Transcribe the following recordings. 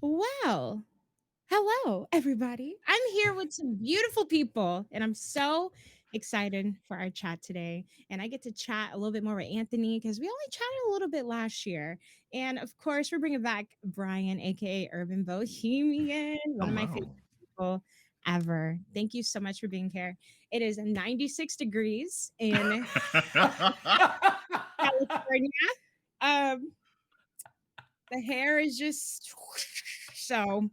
Well, hello, everybody. I'm here with some beautiful people, and I'm so excited for our chat today. And I get to chat a little bit more with Anthony because we only chatted a little bit last year. And of course, we're bringing back Brian, aka Urban Bohemian, one of my favorite Hello. people ever. Thank you so much for being here. It is 96 degrees in California. Um, the hair is just so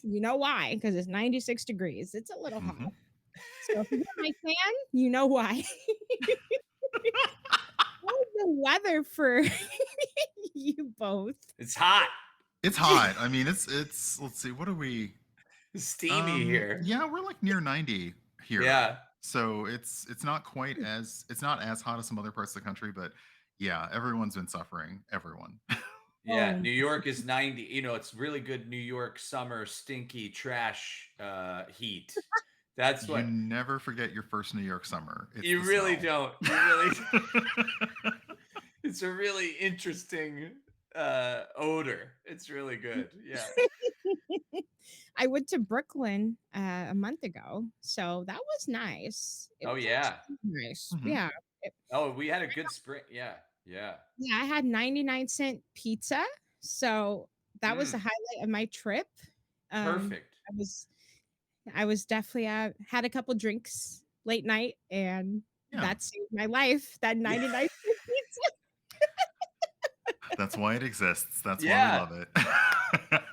you know why? Because it's 96 degrees. It's a little hot. Mhm. So if you're my fan, you know why. What is the weather for you both? It's hot. It's hot. I mean, it's. Let's see. What are we? It's steamy here. Yeah, we're like near 90 here. Yeah. So it's not quite as it's not as hot as some other parts of the country, but yeah, everyone's been suffering. Everyone. Yeah. Oh. New York is 90. You know, it's really good New York summer stinky trash heat. That's You what never forget your first New York summer. It's you the really smell. don't. You really it's a really interesting odor. It's really good. Yeah. I went to Brooklyn a month ago, so that was nice. It Oh was yeah. actually nice. Mhm. Yeah. It- Oh, we had a good spring. Yeah. Yeah. yeah, I had 99-cent pizza, so that was the Mm, highlight of my trip. perfect. I was definitely had a couple drinks late night, and Yeah, that saved my life. That Yeah. 99 that's why it exists. That's why we Yeah. love it.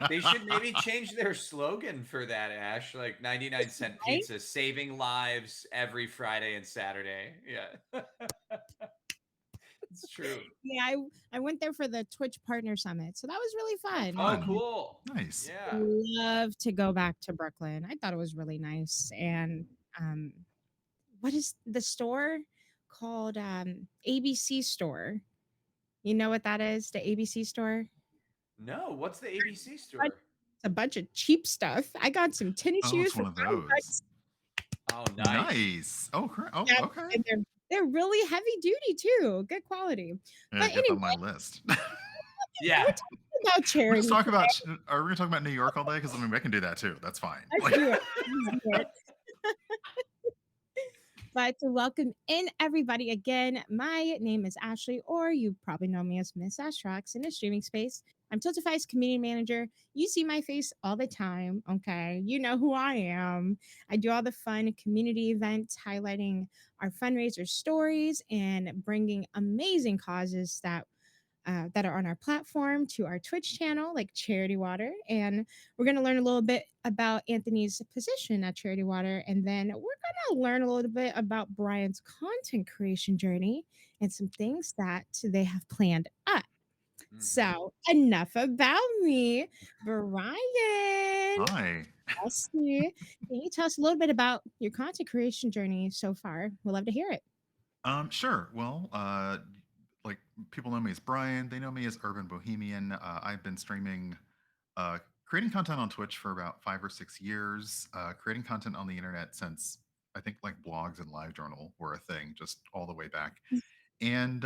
They should maybe change their slogan for that, Ash. Like 99-cent right? pizza, saving lives every Friday and Saturday. Yeah. It's true. Yeah, I went there for the Twitch Partner Summit, so that was really Oh, fun. Oh, fun. cool. Nice. Yeah. Love to go back to Brooklyn. I thought it was really nice. And um, what is the store called? ABC store. You know what that is? The ABC store. No, what's the ABC But store? it's a bunch of cheap stuff. I got some tennis Oh, shoes it's for one of those. $5. Oh, nice. Nice. Oh, oh, Yeah, okay. and they're really heavy duty too. Good quality. But Get on anyway, my list. Yeah. we're talking about We're charity. just talking about. Are we gonna talk about New York all day? Because I mean, we can do that too. That's fine. Let's Like, do it. Let's do it. But to welcome in everybody again, my name is Ashley, or you probably know me as Miss Ashrox in the streaming space. I'm Tiltify's community manager. You see my face all the time, okay? You know who I am. I do all the fun community events highlighting our fundraiser stories and bringing amazing causes that are on our platform to our Twitch channel, like Charity Water. And we're going to learn a little bit about Anthony's position at Charity Water. And then we're going to learn a little bit about Brian's content creation journey and some things that they have planned up. Mhm. So, enough about me. Brian, Hi. Leslie, can you tell us a little bit about your content creation journey so far? We'd love to hear it. Sure. Well, like people know me as Brian. They know me as Urban Bohemian. I've been streaming, creating content on Twitch for about 5 or 6 years. Creating content on the internet since I think like blogs and LiveJournal were a thing, just all the way back. And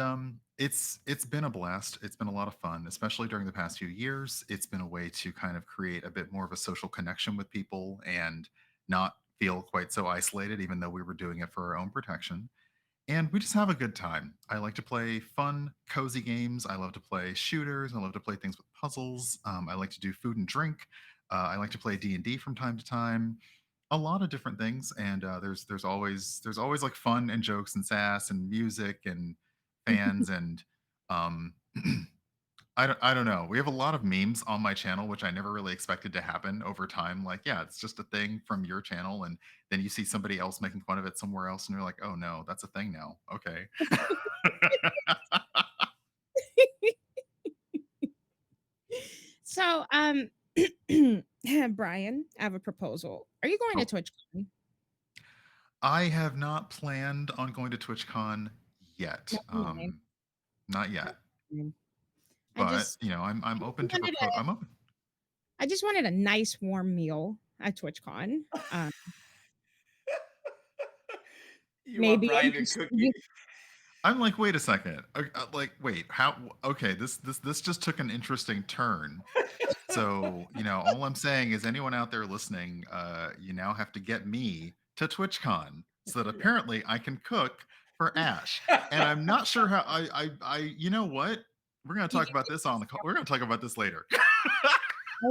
it's been a blast. It's been a lot of fun, especially during the past few years. It's been a way to kind of create a bit more of a social connection with people and not feel quite so isolated, even though we were doing it for our own protection. And we just have a good time. I like to play fun, cozy games. I love to play shooters. I love to play things with puzzles. I like to do food and drink. I like to play D&D from time to time. A lot of different things, and there's always like fun and jokes and sass and music and fans and um, I don't know. We have a lot of memes on my channel, which I never really expected to happen over time. Like, yeah, it's just a thing from your channel, and then you see somebody else making fun of it somewhere else, and you're like, oh no, that's a thing now. Okay. So, Brian, I have a proposal. Are you going to Oh, TwitchCon? I have not planned on going to TwitchCon yet. Never mind. Not Never yet, mind. I but just I'm I just open to wanted propose. a I'm open. I just wanted a nice warm meal at TwitchCon. Um, You want maybe Brian and to just cook you? you, I'm like, wait a second. Like, wait, how? Okay, this just took an interesting turn. So, all I'm saying is anyone out there listening, you now have to get me to TwitchCon so that apparently I can cook for Ash. And I'm not sure how you know what? We're going to you talk can about this on the call. We're going to talk about this later.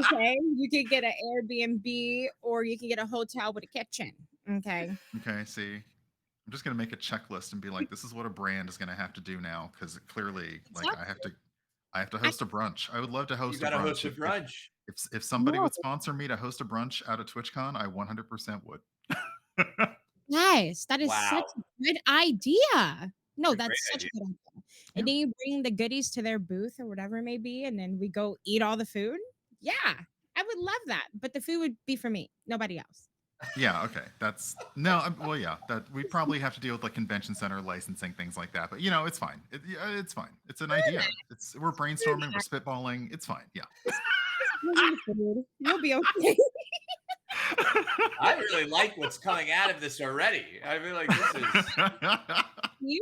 okay. You could get an Airbnb or you can get a hotel with a kitchen. Okay. Okay, see. I'm just going to make a checklist and be like, this is what a brand is going to have to do now because clearly like Exactly. I have to I host a brunch. I would love to You host a gotta host brunch. a If brunch. if somebody no. would sponsor me to host a brunch out of TwitchCon, I 100% would. Yes, that is such Wow. a good idea. It's No, a great that's such a idea. good idea. Yeah. And then you bring the goodies to their booth or whatever it may be, and then we go eat all the food. Yeah, I would love that. But the food would be for me, nobody else. Yeah, okay. That's no, well, yeah, that we probably have to deal with like convention center licensing things like that. But it's fine. Yeah, it's fine. It's an idea. We're brainstorming. We're spitballing. It's fine. Yeah. Just bring the food. You'll be okay. I really like what's coming out of this already. I feel like this is Yeah.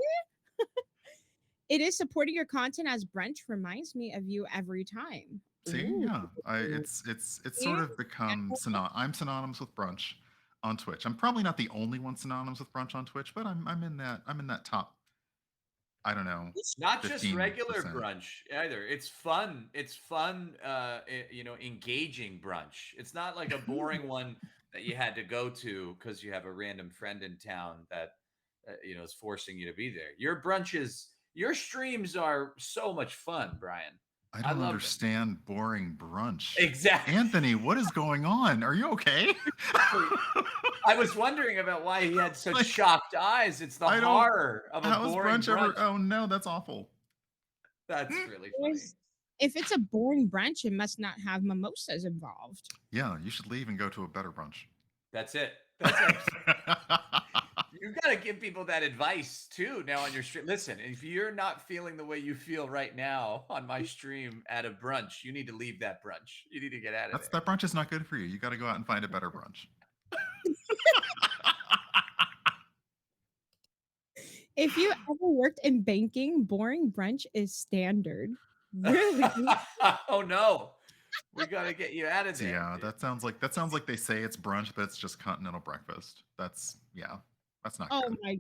It is supporting your content as brunch reminds me of you every time. See, Ooh. yeah, it's Yeah. sort of become I'm synonymous with brunch on Twitch. I'm probably not the only one synonymous with brunch on Twitch, but I'm in that top. I don't know, not just regular 15%. brunch either. It's fun. It's fun, engaging brunch. It's not like a boring one that you had to go to because you have a random friend in town that is forcing you to be there. Your streams are so much fun, Brian. I I don't love them. understand boring brunch. Exactly. Anthony, what is going on? Are you okay? I was wondering about why he had such Like, shocked eyes. It's the I don't. horror of a How is boring brunch ever? brunch. Oh no, that's awful. That's Hmm. really funny. There's if it's a boring brunch, it must not have mimosas involved. Yeah, you should leave and go to a better brunch. That's it. That's actually you got to give people that advice too now on your stream. Listen, if you're not feeling the way you feel right now on my stream at a brunch, you need to leave that brunch. You need to get out of That's there. that brunch is not good for you. You got to go out and find a better brunch. If you ever worked in banking, boring brunch is standard. Really? Oh no. We got to get you out of So there, yeah, dude. that sounds like they say it's brunch, but it's just continental breakfast. That's yeah. That's not Oh good. my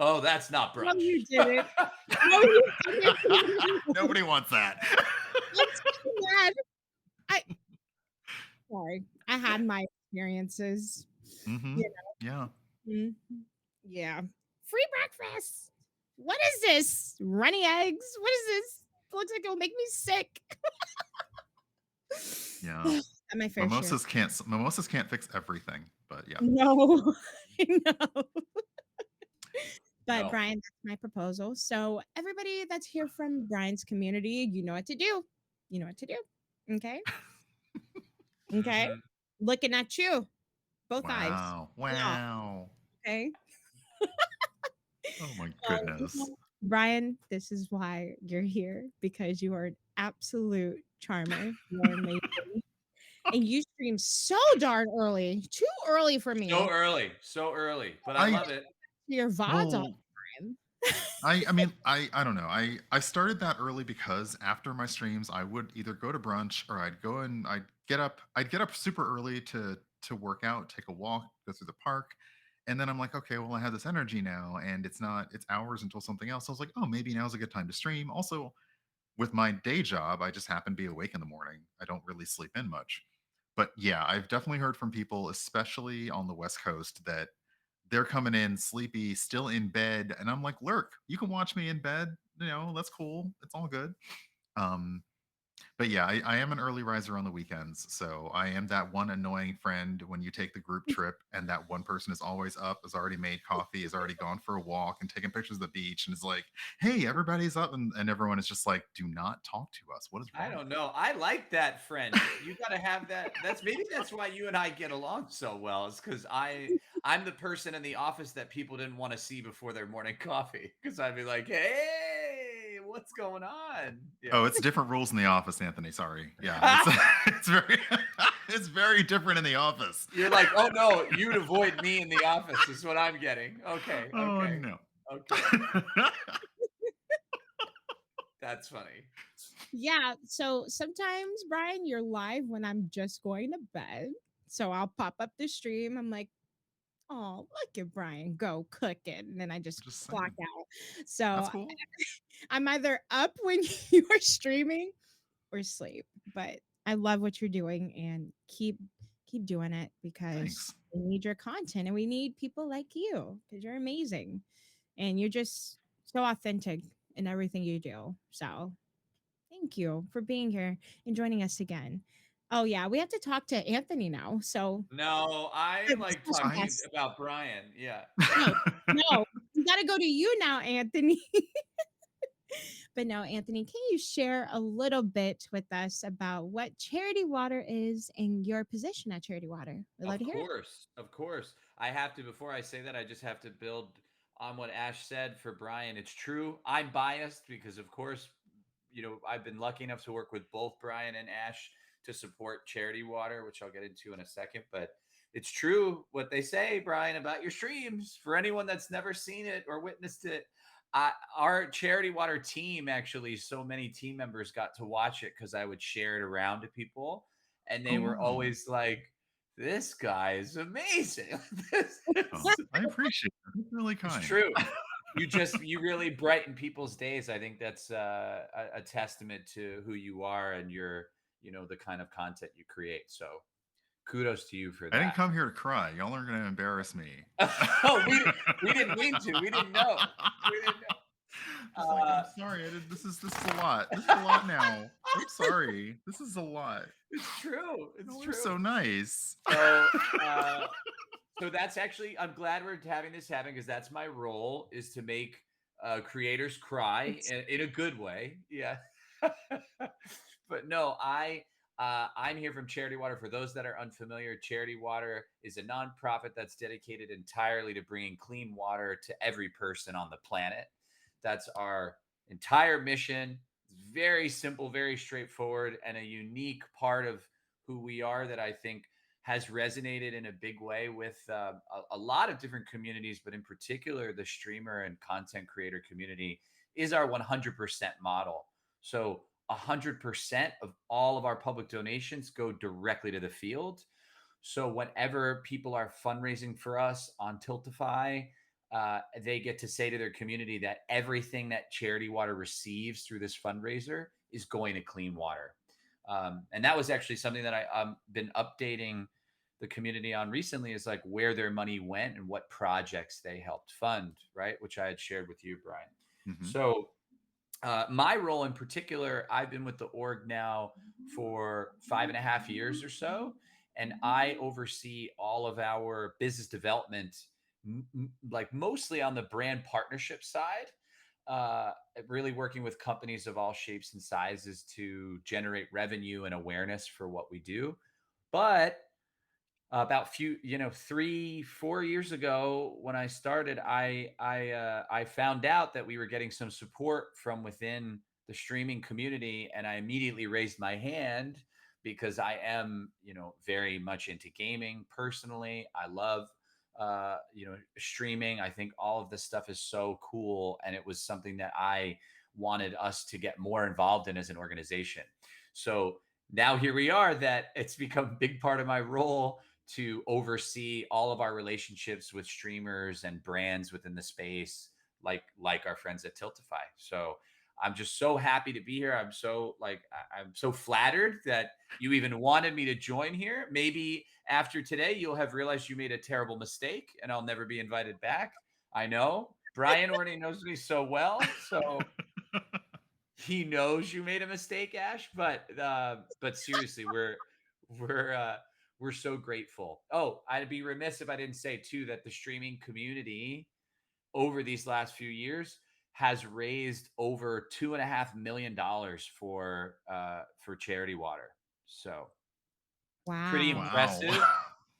Oh, that's not no, brunch. you didn't. No, you didn't. Nobody wants that. I'm so mad. I sorry. I had my experiences. Hmm. You Yeah. know? Yeah. Free breakfast. What is this? Runny eggs? What is this? Looks like it'll make me sick. Yeah. At my fair share. Mimosas can't fix everything, but yeah. No. No. But No. Brian, that's my proposal. So everybody that's here from Brian's community, you know what to do. You know what to do. Okay. Okay. Mhm. Looking at you, both eyes. Wow. Yeah. Wow. Okay. Oh my You goodness. know, Brian, this is why you're here because you are an absolute charmer. You're amazing. And you stream so darn early, too early for So me. early, so early, but I I love it. Your VODs all well, the time. I don't know. I started that early because after my streams, I would either go to brunch or I'd get up super early to work out, take a walk, go through the park. And then I'm like, okay, well, I have this energy now, and it's hours until something else. I was like, oh, maybe now's a good time to stream. Also, with my day job, I just happen to be awake in the morning. I don't really sleep in much. But yeah, I've definitely heard from people, especially on the West Coast, that they're coming in sleepy, still in bed. And I'm like, lurk, you can watch me in bed. That's cool. It's all good. Um, but yeah, I am an early riser on the weekends. So I am that one annoying friend when you take the group trip and that one person is always up, has already made coffee, has already gone for a walk and taken pictures of the beach and is like, hey, everybody's up. And everyone is just like, do not talk to us. What is I wrong don't with know. I like that friend. You gotta have that. That's why you and I get along so well. Is because I'm the person in the office that people didn't want to see before their morning coffee. Because I'd be like, hey, what's going on? Oh, Yeah. it's different rules in the office, Anthony. Sorry. Yeah, it's it's very it's very different in the office. You're like, oh no, you'd avoid me in the office is what I'm getting. Okay, Oh okay, no. okay. That's funny. Yeah. So sometimes, Brian, you're live when I'm just going to bed. So I'll pop up the stream. I'm like, oh, look at Brian go cooking. And then I just Just clock saying. out. So That's cool. I'm either up when you are streaming or sleep. But I love what you're doing and keep doing it because Thanks. we need your content and we need people like you because you're amazing and you're just so authentic in everything you do. So thank you for being here and joining us again. Oh yeah, we have to talk to Anthony now. So No, I the like special talking guest. about Brian. Yeah. No, no, we got to go to you now, Anthony. But no, Anthony, can you share a little bit with us about what Charity Water is and your position at Charity Water? We'd love Of to hear it. course, of course. I have to before I say that, I just have to build on what Ash said for Brian. It's true. I'm biased because of course, I've been lucky enough to work with both Brian and Ash to support Charity Water, which I'll get into in a second, but it's true what they say, Brian, about your streams. For anyone that's never seen it or witnessed it, our Charity Water team actually, so many team members got to watch it because I would share it around to people, and they Oh were wow. always like, this guy is amazing. This Oh, is I appreciate it. It's really it's kind. true. You really brighten people's days. I think that's a testament to who you are and the kind of content you create. So kudos to you for I didn't that. come here to cry. Y'all are gonna embarrass me. Oh, we didn't mean to. We didn't know. We didn't know. Just like, I'm sorry. This is a lot. This is a lot now. I'm sorry. This is a lot. It's true. It's Y'all are true. so nice. So so that's actually, I'm glad we're having this happen because that's my role, is to make creators cry It's in a good way. Yeah. But no, I'm here from Charity Water. For those that are unfamiliar, Charity Water is a nonprofit that's dedicated entirely to bringing clean water to every person on the planet. That's our entire mission. It's very simple, very straightforward, and a unique part of who we are that I think has resonated in a big way with a lot of different communities, but in particular, the streamer and content creator community is our 100% model. So 100% of all of our public donations go directly to the field. So whenever people are fundraising for us on Tiltify, they get to say to their community that everything that Charity Water receives through this fundraiser is going to clean water. And that was actually something that I've been updating the community on recently, is like where their money went and what projects they helped fund, right? Which I had shared with you, Brian. Hmm. So my role in particular, I've been with the org now for 5.5 years or so, and I oversee all of our business development, like mostly on the brand partnership side. Really working with companies of all shapes and sizes to generate revenue and awareness for what we do. But about few 3 4 years ago when I started, I found out that we were getting some support from within the streaming community, and I immediately raised my hand because I am very much into gaming personally. I love streaming. I think all of this stuff is so cool, and it was something that I wanted us to get more involved in as an organization. So now here we are, that it's become a big part of my role to oversee all of our relationships with streamers and brands within the space, like our friends at Tiltify. So I'm just so happy to be here. I'm so flattered that you even wanted me to join here. Maybe after today you'll have realized you made a terrible mistake and I'll never be invited back. I know Brian already knows me so well, so he knows you made a mistake, Ash. But seriously, we're uh we're so grateful. Oh, I'd be remiss if I didn't say too that the streaming community over these last few years has raised over $2.5 million for charity water. So pretty Wow. Wow. impressive.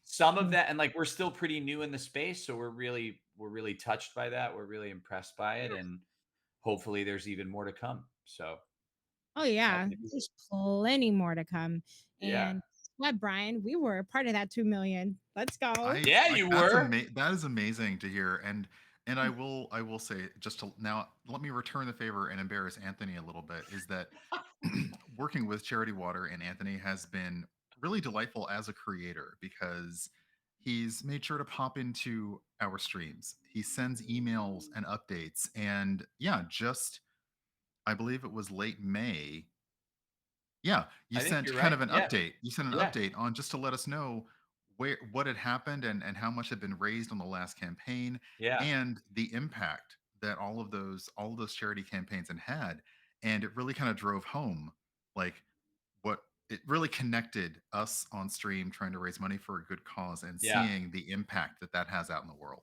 Some of Mm. that, and like we're still pretty new in the space, so we're really touched by that. We're really impressed by it, and hopefully there's even more to come. So Oh, yeah. happy to be here. There's plenty more to come. Yeah. And what, Brian? We were a part of that 2 million. Let's go. I Yeah, like you were. that is amazing to hear, and I will say, just to now let me return the favor and embarrass Anthony a little bit, is that working with Charity Water and Anthony has been really delightful as a creator, because he's made sure to pop into our streams. He sends emails and updates, and yeah, just I believe it was late May. Yeah, you I think sent you're kind right. of an Yeah. update. You sent an Yeah. update on just to let us know what had happened, and how much had been raised on the last campaign, Yeah. and the impact that all of those charity campaigns had. And it really kind of drove home, like, what it really connected us on stream trying to raise money for a good cause, and Yeah. seeing the impact that that has out in the world.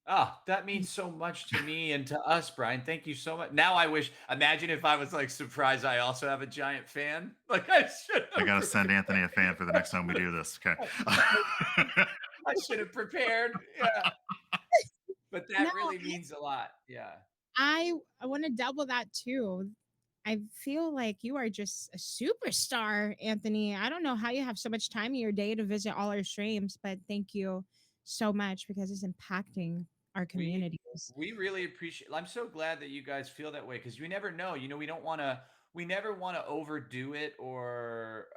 Oh, that means so much to me and to us, Brian. Thank you so much. Now I wish, imagine if I was like surprised I also have a giant fan. Like I should I have got to send prepared. Anthony a fan for the next time we do this. Okay. I should have prepared. Yeah. But No, that really means a lot. Yeah. I want to double that too. I feel like you are just a superstar, Anthony. I don't know how you have so much time in your day to visit all our streams, but thank you so much because it's impacting our We communities. we really appreciate, I'm so glad that you guys feel that way, because you never know. We never want to overdo it, or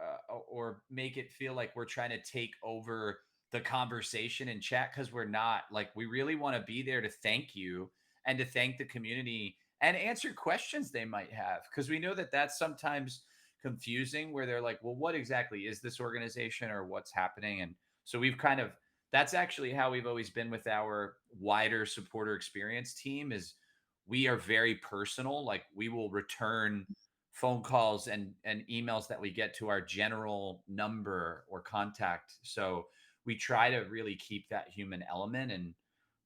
make it feel like we're trying to take over the conversation in chat, because we're not. Like we really want to be there to thank you and to thank the community and answer questions they might have, because we know that that's sometimes confusing, where they're like, well, what exactly is this organization or what's happening? And so we've kind of, that's actually how we've always been with our wider supporter experience team, is we are very personal. Like we will return phone calls and emails that we get to our general number or contact. So we try to really keep that human element, and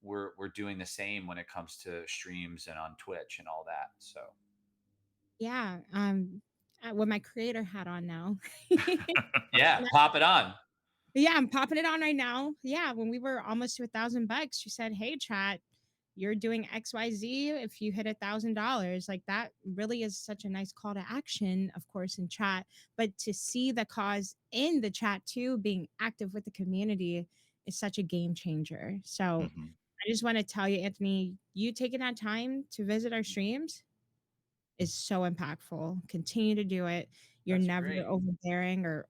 we're doing the same when it comes to streams and on Twitch and all that. So Yeah, with my creator hat on now. yeah, pop it on. Yeah, I'm popping it on right now. Yeah, when we were almost to $1,000, she said, "Hey, chat, you're doing XYZ. If you hit $1,000, like that really is such a nice call to action, of course, in chat. But to see the cause in the chat too, being active with the community is such a game changer. So Mhm. I just want to tell you, Anthony, you taking that time to visit our streams is so impactful. Continue to do it. You're That's never great. overbearing or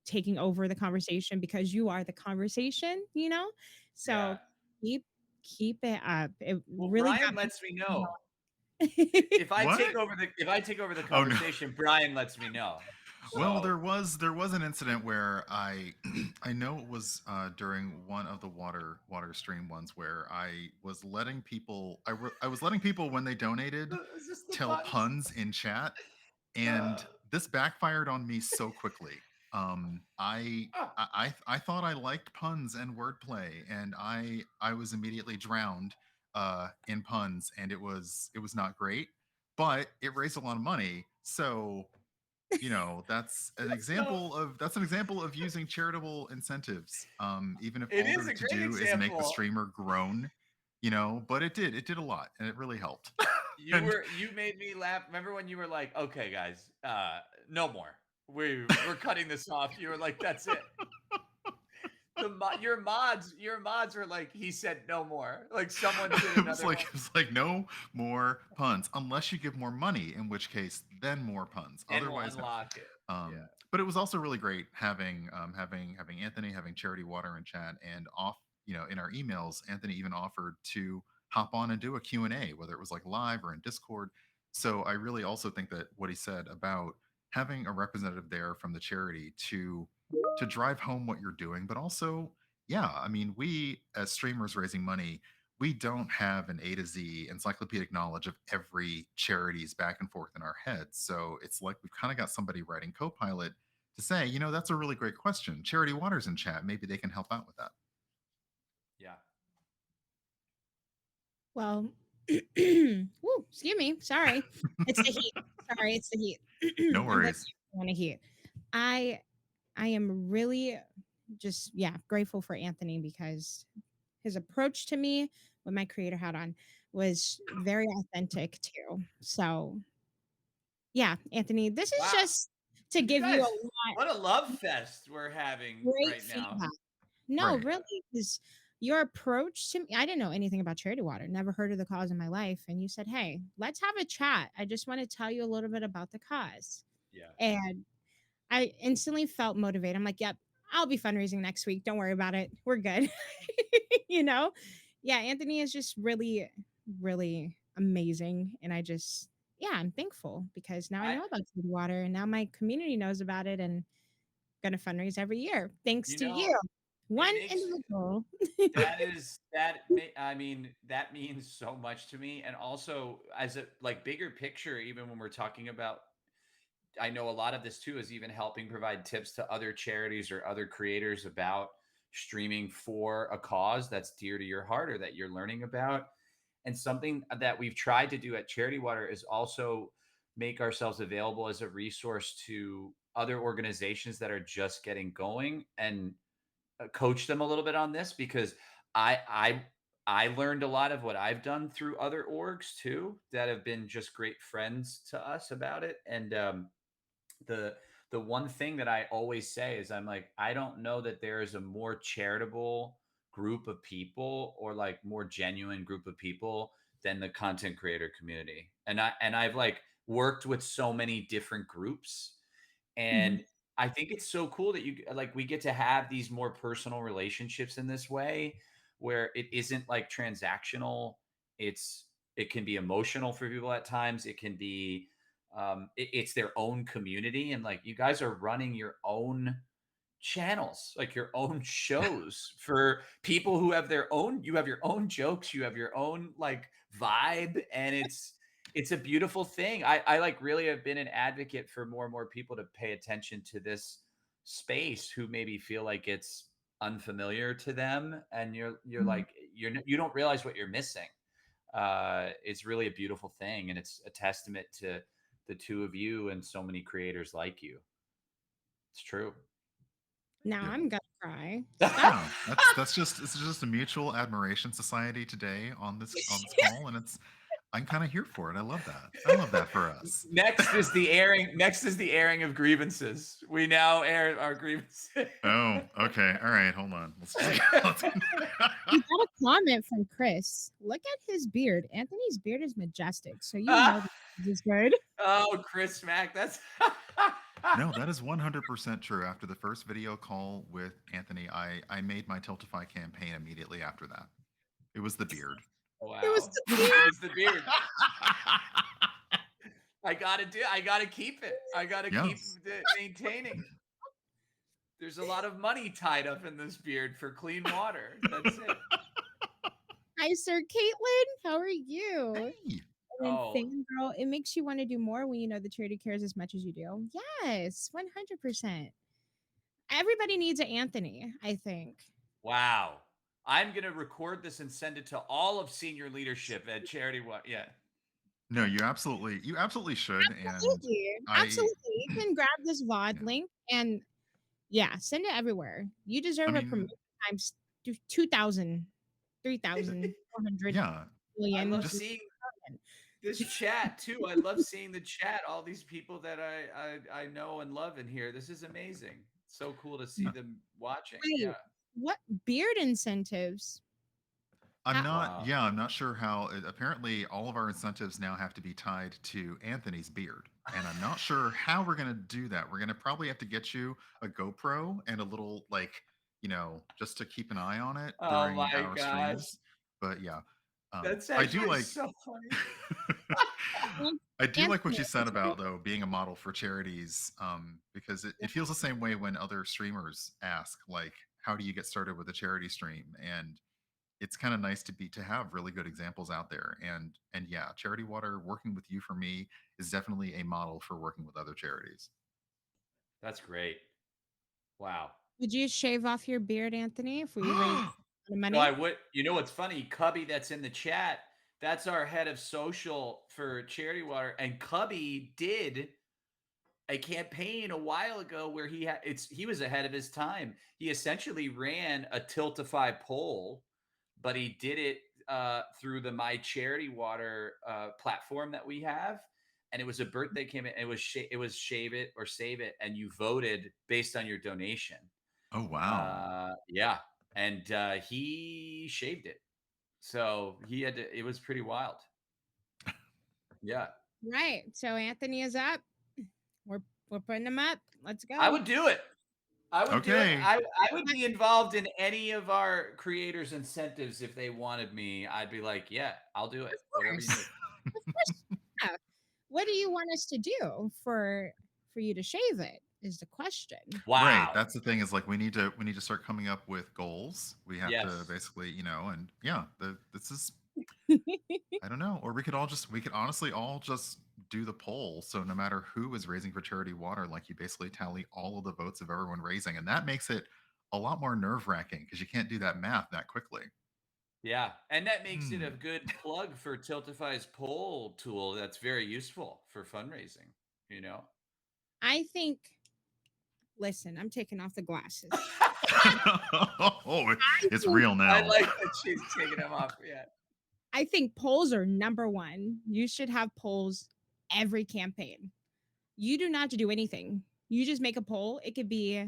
taking over the conversation because you are the conversation, you know? Yeah. So keep keep it up. It Well, really got Brian lets me know. me. If I take What? over the Oh no. conversation, Brian lets me know. Well, So, there was an incident where I I know it was during one of the water stream ones where I was letting people I was letting people when they donated is this the tell puns? puns in chat, and this backfired on me so quickly. I thought I liked puns and wordplay, and I was immediately drowned in puns, and it was not great, but it raised a lot of money, so So that's an example of using charitable incentives, even if it all is they're a to great do is make the example. streamer groan, but it did a lot, and it really helped. And You made me laugh. Remember when you were like, "Okay, guys, no more. We're cutting this off." You were like, "That's it." Your mods were like, "He said no more." Like someone did another one it was like no more puns unless you give more money, in which case then more puns. and we'll Otherwise, no. unlock it. Yeah. But it was also really great having having Anthony, having Charity Water in chat, and off in our emails, Anthony even offered to hop on and do a Q&A, whether it was like live or in Discord. So I really also think that what he said about having a representative there from the charity to drive home what you're doing, but also, yeah, I mean, we as streamers raising money, we don't have an A to Z encyclopedic knowledge of every charity's back and forth in our heads. So it's like we've kind of got somebody writing Copilot to say, that's a really great question. Charity Waters in chat, maybe they can help out with that. Yeah. Well, woo, excuse me. Sorry. It's the heat. Sorry, it's the heat. No I'm blaming worries. it on the heat. I I am really just grateful for Anthony because his approach to me with my creator hat on was very authentic too. So yeah, Anthony, this is Wow. just to You give you a guys, lot what a love fest we're having great right now. feedback. No, Right. really, because your approach to me, I didn't know anything about charity water, never heard of the cause in my life. And you said, hey, let's have a chat. I just want to tell you a little bit about the cause. Yeah. And I instantly felt motivated. I'm like, yep, I'll be fundraising next week. Don't worry about it. We're good. you know? Yeah, Anthony is just really, really amazing. And I'm thankful because now I I know about charity water and now my community knows about it and gonna fundraise every year. Thanks you to know, you. it One makes individual. I mean, that means so much to me. And also as a like bigger picture, even when we're talking about, I know a lot of this too is even helping provide tips to other charities or other creators about streaming for a cause that's dear to your heart or that you're learning about. And something that we've tried to do at Charity Water is also make ourselves available as a resource to other organizations that are just getting going and coach them a little bit on this because I I I learned a lot of what I've done through other orgs too that have been just great friends to us about it. And the the one thing that I always say is I'm like, I don't know that there is a more charitable group of people or like more genuine group of people than the content creator community. And I've like worked with so many different groups, Mhm. and I think it's so cool that you like we get to have these more personal relationships in this way where it isn't like transactional. It can be emotional for people at times. It can be it's their own community, and like you guys are running your own channels, like your own shows for people who have their own you have your own jokes, you have your own like vibe, and it's a beautiful thing. I like really have been an advocate for more and more people to pay attention to this space who maybe feel like it's unfamiliar to them, and you're Mhm. like you don't realize what you're missing. It's really a beautiful thing, and it's a testament to the two of you and so many creators like you. It's true. Now Yeah. I'm gonna cry. Stop. No, it's just a mutual admiration society today on this call, and it's I'm kind of here for it. I love that. I love that for us. Next is the airing of grievances. We now air our grievances. Oh, okay. All right. Hold on. Let's We got a comment from Chris. Look at his beard. Anthony's beard is majestic, so you know this is good. Oh, Chris Mack, that's No, that is 100% true. After the first video call with Anthony, I made my Tiltify campaign immediately after that. It was the beard. It was Wow. the It beard. was the beard. I gotta keep it. I gotta keep Yes. maintaining. There's a lot of money tied up in this beard for clean water. That's it. Hi, Sir Caitlin. How are you? Hey. And then Oh, fangirl, it makes you want to do more when you know the charity cares as much as you do. Yes, 100%. Everybody needs an Anthony, I think. wow. I'm gonna record this and send it to all of senior leadership at charity. What? Yeah. No, you absolutely should. And Absolutely. I Absolutely. You can grab this VOD yeah. link and yeah, send it everywhere. You I deserve a promotion mean, times 2,000, 3,000, 400 yeah, I million. love seeing this chat too. I love seeing the chat. All these people that I know and love in here. This is amazing. So cool to see yeah. them watching. Wait, Yeah. what beard incentives? I'm How, not Wow. yeah, I'm not sure how apparently all of our incentives now have to be tied to Anthony's beard. And I'm not sure how we're going to do that. We're going to probably have to get you a GoPro and a little just to keep an eye on it Oh during my our gosh. streams. But yeah. That's I do actually like so funny. I do like what Anthony, you said about though being a model for charities, because it feels the same way when other streamers ask, like, how do you get started with a charity stream? And it's kind of nice to have really good examples out there. And yeah, Charity Water working with you for me is definitely a model for working with other charities. That's great. Wow. would you shave off your beard, Anthony, if we raise the No, I money? would. You know what's funny? Cubby, that's in the chat. That's our head of social for Charity Water, and Cubby did a campaign a while ago where he was ahead of his time. He essentially ran a Tiltify poll, but he did it through the My Charity Water platform that we have. And it was a birthday campaign. It was shave it or save it, and you voted based on your donation. Oh wow. Yeah, and he shaved it, so he had to. It was pretty wild. Yeah, Right. So Anthony is up. We're we're putting him up. Let's I go. would do it. I would do it. Okay. I would be involved in any of our creators' incentives if they wanted me. I'd be like, yeah, I'll do it. Of Whatever you need. course. Of course. Yeah. What do you want us to do for you to shave it? Is the question. Right. Wow. That's the thing is like we need to start coming up with goals. We have to Yes. basically, and yeah, this is I don't know. Or we could honestly all just do the poll. So no matter who is raising for charity water, like you basically tally all of the votes of everyone raising. And that makes it a lot more nerve wracking because you can't do that math that quickly. Yeah, and that makes it a Hmm. good plug for Tiltify's poll tool. That's very useful for fundraising. You know. I think listen, I'm taking off the glasses. Oh, I it's think real I now. like that she's taking them off. Yeah. I think polls are number one. You should have polls every campaign. You do not have to do anything. You just make a poll. It could be,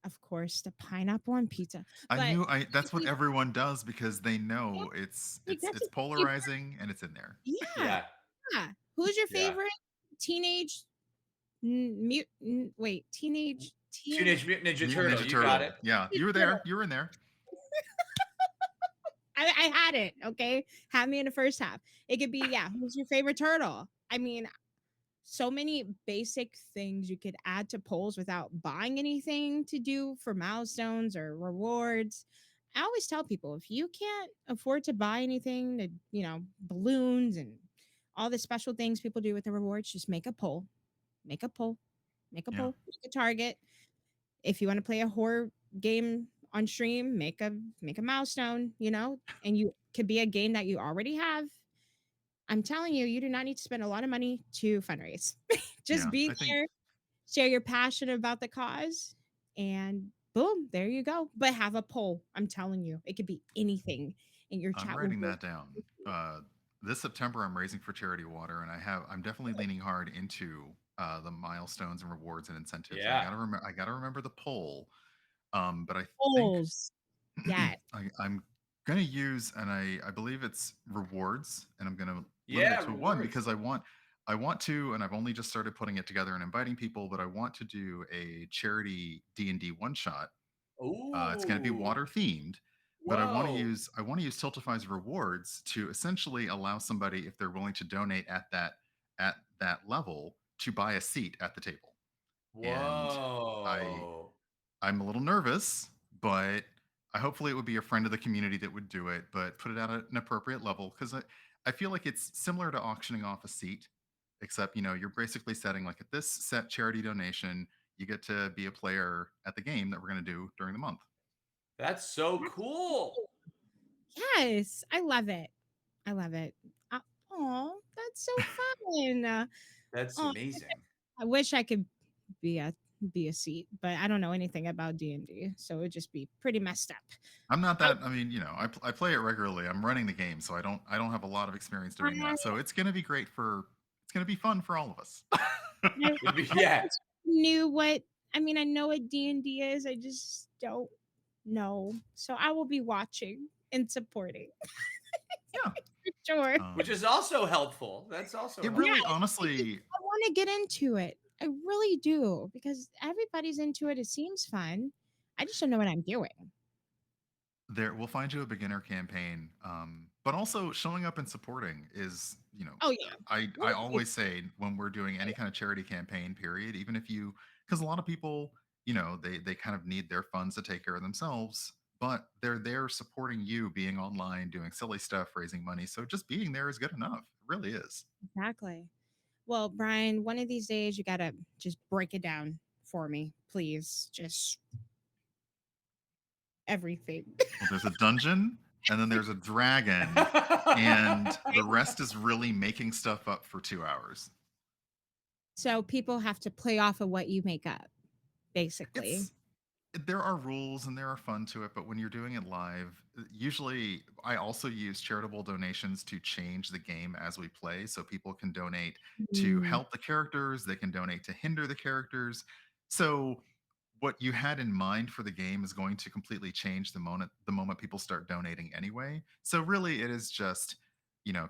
of course, the pineapple on pizza, I but knew I it that's could what be everyone does because they yeah, know it's like it's that's it's a, polarizing and it's in there. yeah, Yeah. yeah. Who's your Yeah. favorite teenage wait, teenage TM? Teenage Mutant Ninja Mutant Turtle. Ninja You got it. Turtle. Yeah, you were there. You were in there. I had it. Okay, had me in the first half. It could be yeah. Who's your favorite turtle? I mean, so many basic things you could add to polls without buying anything to do for milestones or rewards. I always tell people if you can't afford to buy anything to, balloons and all the special things people do with the rewards, just make a poll. Make a poll. Make a Yeah. poll. Make a target. If you want to play a horror game on stream, make a milestone, and you could be a game that you already have. I'm telling you, you do not need to spend a lot of money to fundraise. Just Yeah. be I think there, share your passion about the cause, and boom, there you go. But have a poll. I'm telling you, it could be anything, and your I'm chat will writing vote. that down. This September, I'm raising for charity water, and I'm definitely leaning hard into the milestones and rewards and incentives. Yeah. I gotta remember the poll. But I think Polls. Yes. I'm gonna use, and I believe it's rewards, and I'm gonna limit it Yeah. to one Rewards. because I want to, and I've only just started putting it together and inviting people, but I want to do a charity D&D one shot. It's going to be Ooh. water themed, but Whoa. I want to use Tiltify's rewards to essentially allow somebody, if they're willing to donate at that level, to buy a seat at the table. And I Whoa. I'm a little nervous, but hopefully it would be a friend of the community that would do it, but put it at an appropriate level because I feel like it's similar to auctioning off a seat, except you're basically setting like at this set charity donation, you get to be a player at the game that we're going to do during the month. That's so That's cool. cool. Yes, I love it. I love it. Oh, that's so fun. That's Oh, amazing. I wish I could be a be a seat, but I don't know anything about D&D, so it would just be pretty messed up. I'm not I that. I mean, I play it regularly. I'm running the game, so I don't have a lot of experience doing that. So it's going to be great for it's going to be fun for all of us. I I Yeah. just knew what I mean, I know what D&D is, I just don't know. So I will be watching and supporting Yeah. for sure. Which Um, is also helpful. That's also it Yeah, really, helpful. honestly, I wanna get into it. I really do because everybody's into it, it seems fun. I just don't know what I'm doing. there we'll find you a beginner campaign, but also showing up and supporting is Oh, yeah. I always say when we're doing any kind of charity campaign period, even if you because a lot of people they kind of need their funds to take care of themselves, but they're there supporting you, being online, doing silly stuff, raising money, so just being there is good enough. It really is. Exactly. Well, Brian, one of these days you gotta just break it down for me, please. Just everything. Well, there's a dungeon, and then there's a dragon, and the rest is really making stuff up for 2 hours. So people have to play off of what you make up, basically. It's There are rules and there are fun to it, but when you're doing it live, usually I also use charitable donations to change the game as we play. So people can donate to Mm, help the characters, they can donate to hinder the characters. So what you had in mind for the game is going to completely change the moment people start donating anyway. So really it is just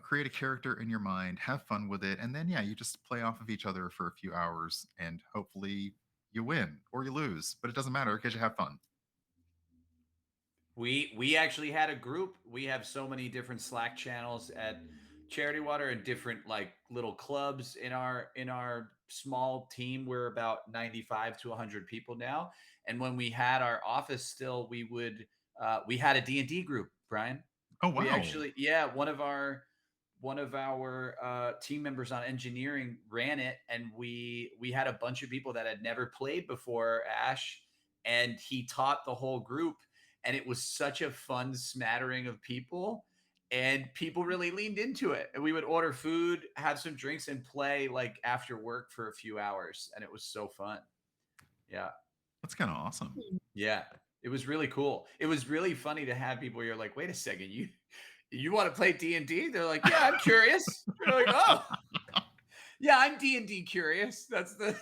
create a character in your mind, have fun with it, and then yeah, you just play off of each other for a few hours and hopefully you win or you lose, but it doesn't matter because you have fun. We actually had a group. We have so many different Slack channels at Charity Water and different like little clubs in our small team. We're about 95 to 100 people now. And when we had our office still, we had a D&D group, Brian. Oh We wow. actually, yeah, one of our team members on engineering ran it, and we had a bunch of people that had never played before, Ash, and he taught the whole group, and it was such a fun smattering of people, and people really leaned into it, and we would order food, have some drinks, and play like after work for a few hours, and it was so fun. Yeah. That's kind of awesome. Yeah, it was really cool. It was really funny to have people where you're like, "Wait a second, you want to play D&D?" They're like, "Yeah, I'm curious." You're like, "Oh, yeah, I'm D&D curious." That's the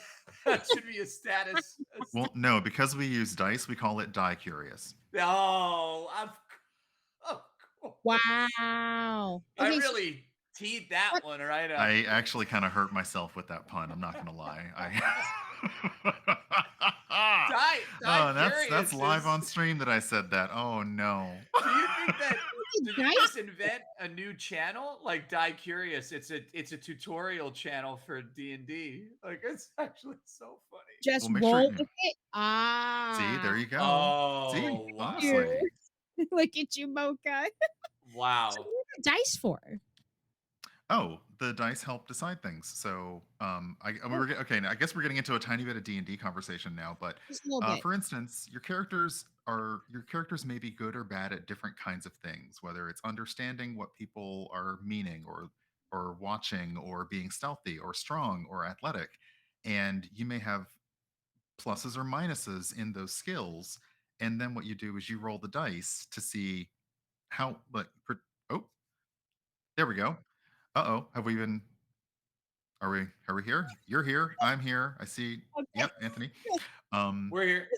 that should be a status. Well, no, because we use dice, we call it die curious. Oh, of course. wow. I Okay, so really teed that what one right up. I actually kind of hurt myself with that pun. I'm not going to lie. Die Oh, that's curious live is on stream that I said that. Oh no. do you think that did they dice just invent a new channel like Die Curious? It's a tutorial channel for D&D. Like it's actually so funny. Well, just make sure roll you with it? see. Ah, There you go. See, Oh, you. wow. honestly. Look at you, Mocha. So Wow. what are the dice for? Oh, the dice help decide things. So, Oh, okay. Now I guess we're getting into a tiny bit of D&D conversation now. But just a little bit. for instance, your characters may be good or bad at different kinds of things, whether it's understanding what people are meaning, or watching, or being stealthy, or strong, or athletic, and you may have pluses or minuses in those skills. And then what you do is you roll the dice to see how. Oh, there we go. Uh-oh, have we been are we here? You're here. I'm here. I see. Okay. Yep, Anthony. Um, We're here.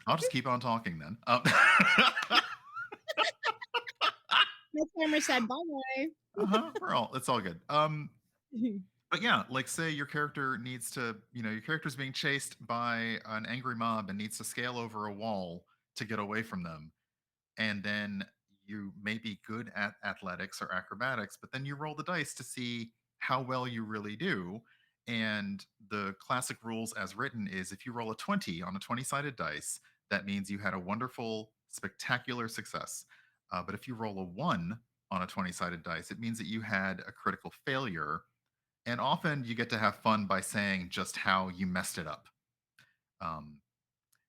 I'll just keep on talking then. My camera said bye. It's all good. But yeah, like say your character needs to, your character's being chased by an angry mob and needs to scale over a wall to get away from them. And then you may be good at athletics or acrobatics, but then you roll the dice to see how well you really do. And the classic rules as written is if you roll a 20 on a 20-sided dice, that means you had a wonderful, spectacular success. But if you roll a 1 on a 20-sided dice, it means that you had a critical failure. And often you get to have fun by saying just how you messed it up. Um,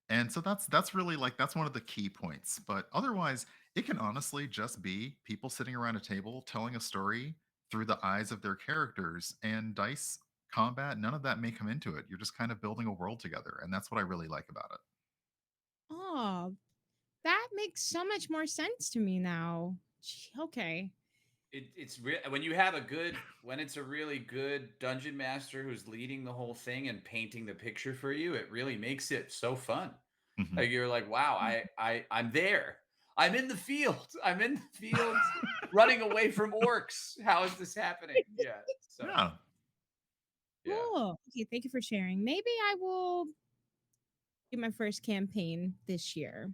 and so that's really like that's one of the key points. But otherwise, it can honestly just be people sitting around a table telling a story through the eyes of their characters, and dice combat, none of that may come into it. You're just kind of building a world together, and that's what I really like about it. Oh, that makes so much more sense to me now. Okay. When you have a good when it's a really good dungeon master who's leading the whole thing and painting the picture for you, it really makes it so fun. Mhm. Like you're like, wow, I'm there. I'm in the field. I'm in the field running away from orcs. How is this happening? Yeah. So Yeah. yeah. Cool. Okay, thank you for sharing. Maybe I will do my first campaign this year.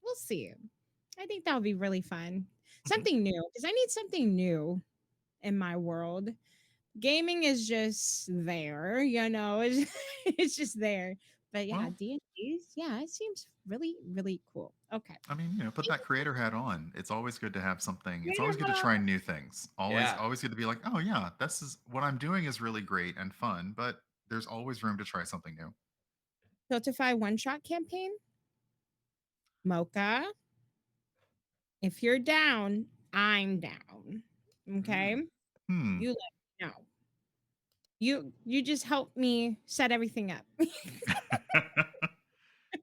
We'll see. I think that'll be really fun. Mhm. Something new, because I need something new in my world. Gaming is just there, it's, it's just there. But yeah, Well, D&D's, yeah, it seems really, really cool. Okay. I mean, put Thank that you so creator hat on. It's always good to have something. It's always good to much. try new things. Always, Yeah. always good to be like, oh yeah, this is what I'm doing is really great and fun. But there's always room to try something new. Notify one shot campaign, Mocha. If you're down, I'm down. Okay. Mm. Hmm. You let me know. You just help me set everything up.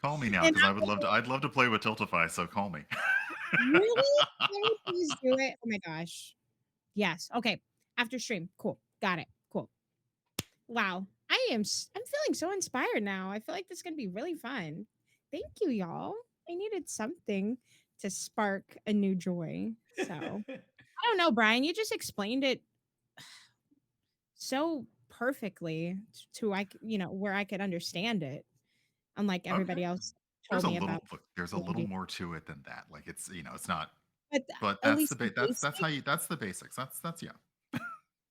Call me now And because I I would love to. will I'd love to play with Tiltify. So call me. really, can we please do it? Oh my gosh. Yes. Okay. After stream. Cool. Got it. Cool. Wow. I'm feeling so inspired now. I feel like this is gonna be really fun. Thank you, y'all. I needed something to spark a new joy. So I don't know, Brian. You just explained it so perfectly to where I could understand it, unlike Okay. everybody else There's told a me about little. Look, there's a little D&D. more to it than that. Like it's not. But But at that's the least the that's how basic you. That's the basics. That's yeah.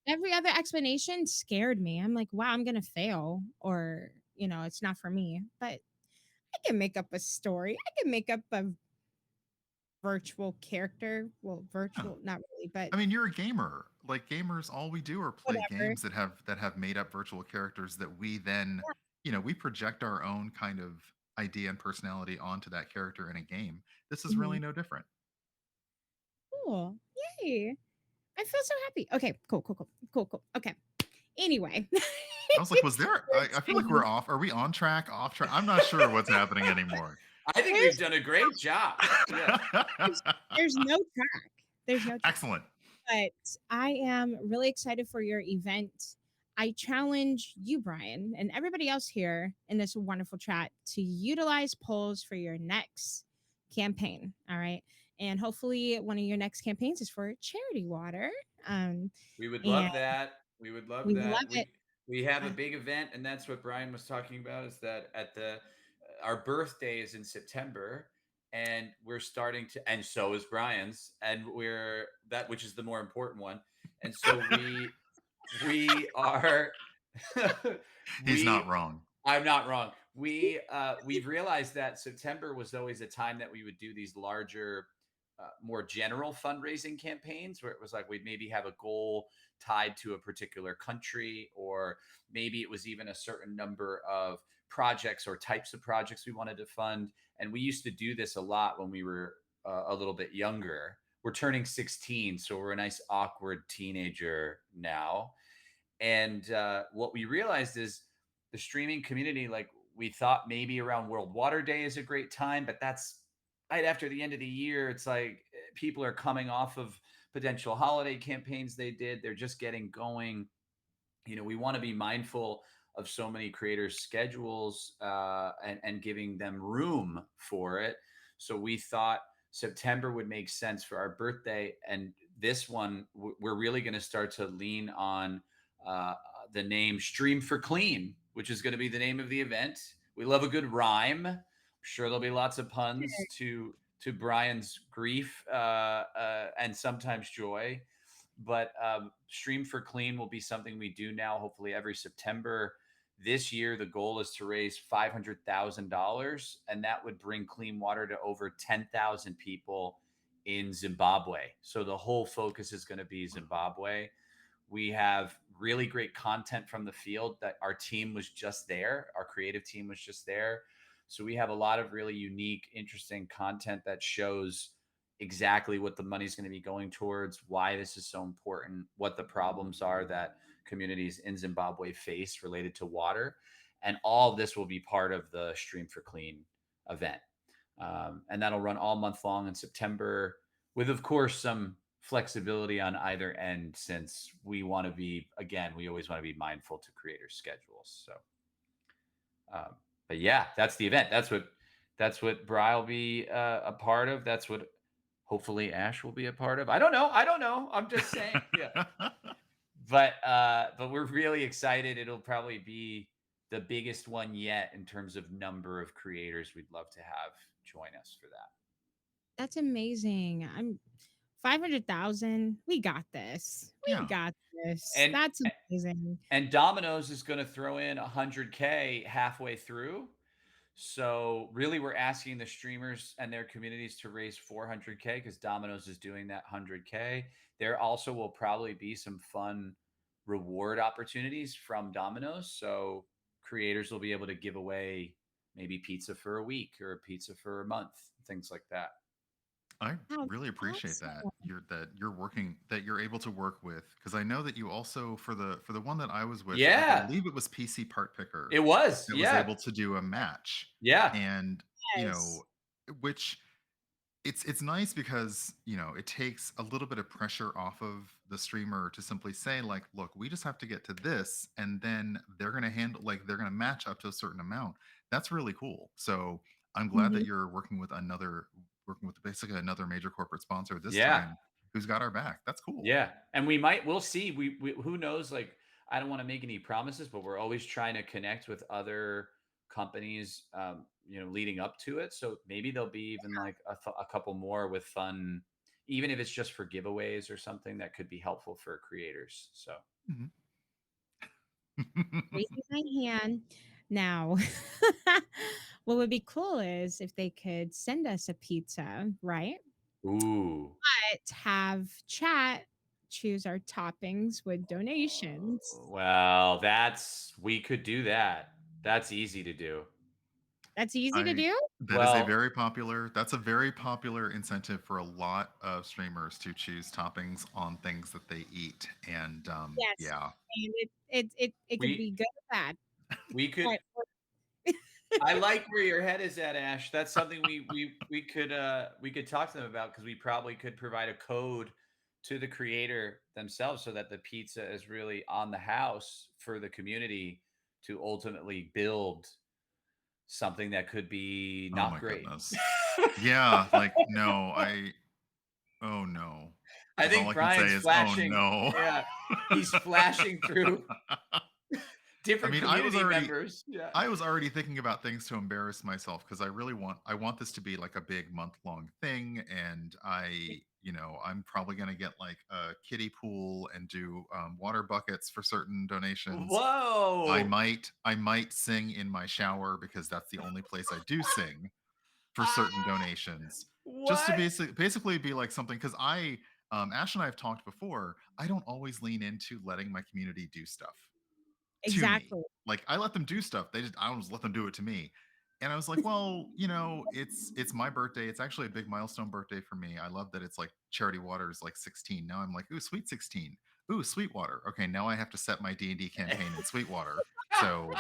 every other explanation scared me. I'm like, wow, I'm gonna fail, or it's not for me. But I can make up a story. I can make up a virtual character. Well, Yeah. virtual, not really, but I mean, you're a gamer. Like gamers, all we do are play whatever. games that have made up virtual characters that we then, we project our own kind of idea and personality onto that character in a game. This is Mhm. really no different. Cool. Yay. I feel so happy. Okay, cool, cool, cool, cool, cool. Okay. Anyway, I was like, was there? I feel like we're there's, off. Are we on track? Off track? I'm not sure what's happening anymore. I think we've done a great job. Yeah. there's there's no track. There's no track. Excellent. But I am really excited for your event. I challenge you, Brian, and everybody else here in this wonderful chat to utilize polls for your next campaign. All right. And hopefully, one of your next campaigns is for charity water. Um, We would and love that. We would love we love that. it. We have a Uh, big event, and that's what Brian was talking about. Is that at the our birthday is in September, and we're starting to, and so is Brian's, and we're that which is the more important one, and so we are He's not we wrong. I'm not wrong. We've realized that September was always a time that we would do these larger, more general fundraising campaigns, where it was like we'd maybe have a goal tied to a particular country, or maybe it was even a certain number of projects or types of projects we wanted to fund. And we used to do this a lot when we were a little bit younger. We're turning 16, so we're a nice awkward teenager now. And what we realized is the streaming community, like we thought maybe around World Water Day is a great time, but that's right after the end of the year. It's like people are coming off of potential holiday campaigns they did. They're just getting going. We want to be mindful of so many creators' schedules and giving them room for it. So we thought September would make sense for our birthday, and this one we're really going to start to lean on uh, the name Stream for Clean, which is going to be the name of the event. We love a good rhyme. I'm sure there'll be lots of puns to Brian's grief and sometimes joy. But Stream for Clean will be something we do now, hopefully every September. This year, the goal is to raise $500,000, and that would bring clean water to over 10,000 people in Zimbabwe. So the whole focus is going to be Zimbabwe. We have really great content from the field that our team was just there. Our creative team was just there. So we have a lot of really unique, interesting content that shows exactly what the money's going to be going towards, why this is so important, what the problems are that communities in Zimbabwe face related to water. And all of this will be part of the Stream for Clean event. And that'll run all month long in September, with, of course, some flexibility on either end, since we want to be, again, we always want to be mindful to creators' schedules. So, but yeah, that's the event. That's what Bri will be a part of. That's what hopefully Ash will be a part of. I don't know. I don't know. I'm just saying. Yeah. But we're really excited. It'll probably be the biggest one yet in terms of number of creators we'd love to have join us for that. That's amazing. I'm 500,000. We got this. We Yeah. got this. And That's amazing. and Domino's is going to throw in 100K halfway through. So really, we're asking the streamers and their communities to raise 400K because Domino's is doing that 100K. There also will probably be some fun reward opportunities from Domino's. So creators will be able to give away maybe pizza for a week or a pizza for a month, things like that. I How really appreciate that awesome. you're working, that you're able to work with, because I know that you also, for the one that I was with, I Yeah, believe it was PC Part Picker it was. that was Yeah. able to do a match. Yeah. And you Yes. know, which it's nice because it takes a little bit of pressure off of the streamer to simply say, like, look, we just have to get to this, and then they're going to handle, like, they're going to match up to a certain amount. That's really cool. So I'm glad that Mhm. you're working with basically another major corporate sponsor this Yeah. time, who's got our back. That's cool. Yeah, and we'll see. We who knows? Like, I don't want to make any promises, but we're always trying to connect with other companies, leading up to it. So maybe there'll be even like a couple more with fun, even if it's just for giveaways or something that could be helpful for creators. So Mhm. Raising my hand. Now, what would be cool is if they could send us a pizza, right? ooh, But have chat choose our toppings with donations. well, we could do that. That's easy to do. That's easy to I do? That is a Well, very popular, that's a very popular incentive for a lot of streamers to choose toppings on things that they eat. And Yes. yeah. And it could we be good or bad. we could But I like where your head is at, Ash. That's something we could talk to them about, because we probably could provide a code to the creator themselves so that the pizza is really on the house for the community to ultimately build something that could be Oh not my great. goodness. Yeah, like, no, oh no. I Is all think I can say Brian's is, oh flashing. no. Yeah, he's flashing through I different mean, community members. Yeah. I was already thinking about things to embarrass myself, because I want this to be like a big month-long thing. And I'm probably going to get like a kiddie pool and do water buckets for certain donations. Whoa. I might sing in my shower, because that's the only place I do sing for certain Ah, donations. Just to what? basically be like something, because Ash and I have talked before, I don't always lean into letting my community do stuff to me. exactly. Like, I let them do stuff. I don't just let them do it to me. And I was like, well, it's my birthday. It's actually a big milestone birthday for me. I love that it's like Charity Water is like 16. Now I'm like, ooh, sweet 16. Ooh, Sweetwater. Okay, now I have to set my D&D campaign in Sweetwater. So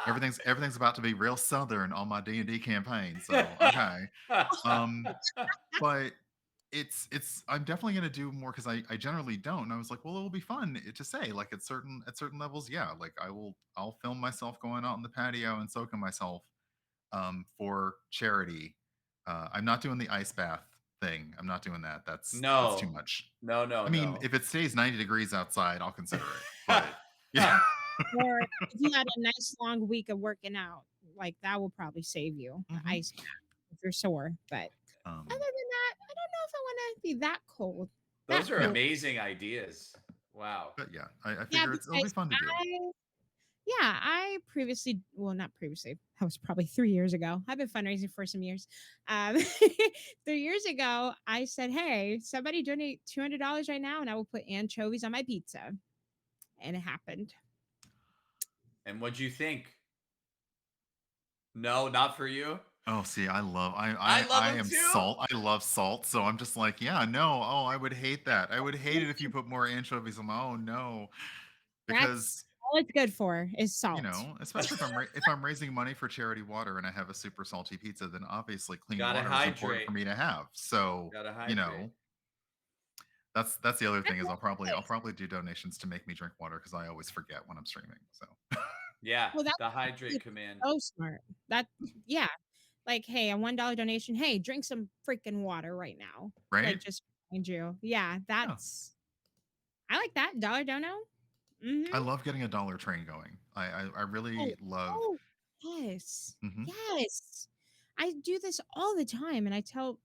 everything's about to be real southern on my D&D campaign. So, okay. Um but I'm definitely going to do more, because I generally don't. And I was like, well, it'll be fun to say, like, at certain levels, yeah, like, I'll film myself going out on the patio and soaking myself for charity. I'm not doing the ice bath thing. I'm not doing that. That's too No. much. No, no, I mean, no. if it stays 90 degrees outside, I'll consider it. But Yeah. Or if you had a nice long week of working out, like that will probably save you the Hmm. ice bath if you're sore. But Um, other than that, I don't know if I want to be that cold. That Those are cold. amazing ideas. Wow. but yeah, I Yeah, figure it'll be because fun to do. I previously, well, not previously, that was probably 3 years ago. I've been fundraising for some years. Um, 3 years ago, I said, hey, somebody donate $200 right now, and I will put anchovies on my pizza. And it happened. And what'd you think? No, not for you. Oh, see, I love I love I them am too. salt. I love salt, so I'm just like, yeah, no. Oh, I would hate that. I would hate it if you put more anchovies on my. Oh no, That's because all it's good for is you salt. know, especially if I'm raising money for charity water and I have a super salty pizza, then obviously clean Gotta water is important for hydrate. me to have. So Gotta you hydrate. know, that's the other I thing is love I'll this. probably do donations to make me drink water because I always forget when I'm streaming. So Yeah, Well, that's the hydrate actually command. so smart. That yeah, like, hey, a $1 donation. Hey, drink some freaking water right now. Like, right? just remind you. Yeah, Yeah. that's I like that. Dollar dono. I Mm-hmm. love getting a dollar train going. I Oh, really love. oh, yes. Mhm, Yes. I do this all the time, and I tell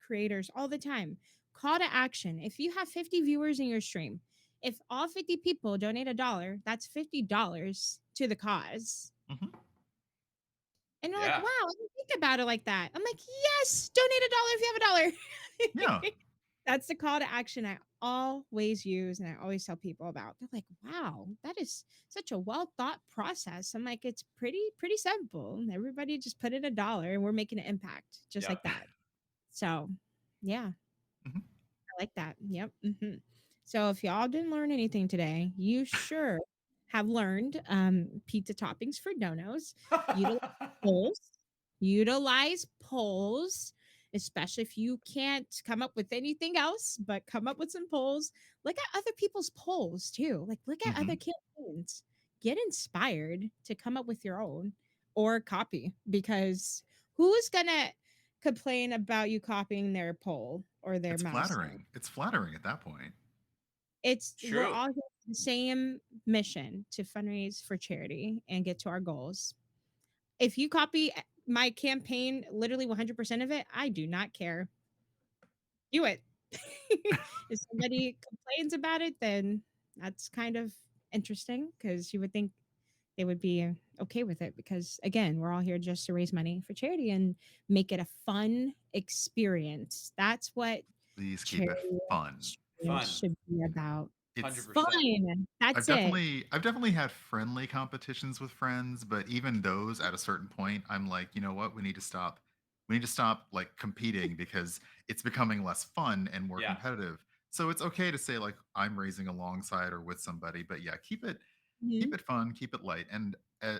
creators all the time. Call to action. If you have 50 viewers in your stream, if all 50 people donate a dollar, that's $50 to the cause. mhm. And they're like, Yeah. wow, I didn't think about it like that. I'm like, yes, donate a dollar if you have a Yeah. dollar. That's the call to action I always use and I always tell people about. They're like, wow, that is such a well thought process. I'm like, it's pretty simple. Everybody just put in a dollar and we're making an impact just like Yep. that. So, yeah, Mhm. I like that. Yep. So, if y'all didn't learn anything today, you sure have learned pizza toppings for donos. Utilize polls. Utilize polls, especially if you can't come up with anything else, but come up with some polls. Look at other people's polls too. Like, look at other Mhm. campaigns. Get inspired to come up with your own or copy because who's gonna complain about you copying their poll or their It's milestone. flattering. It's flattering at that point. We're True. all here for the same mission to fundraise for charity and get to our goals. If you copy my campaign, literally 100% of it, I do not care. Do it. If somebody complains about it, then that's kind of interesting because you would think they would be okay with it because again we're all here just to raise money for charity and make it a fun experience. That's what Please keep it charity fun. streams Fun. should be about. It's 100%. Fun, that's it. I've definitely had friendly competitions with friends, but even those at a certain point, I'm like, you know what? We need to stop. We need to stop like competing because it's becoming less fun and more Yeah. competitive. So it's okay to say like I'm raising alongside or with somebody, but yeah, keep Mhm. it fun, keep it light. And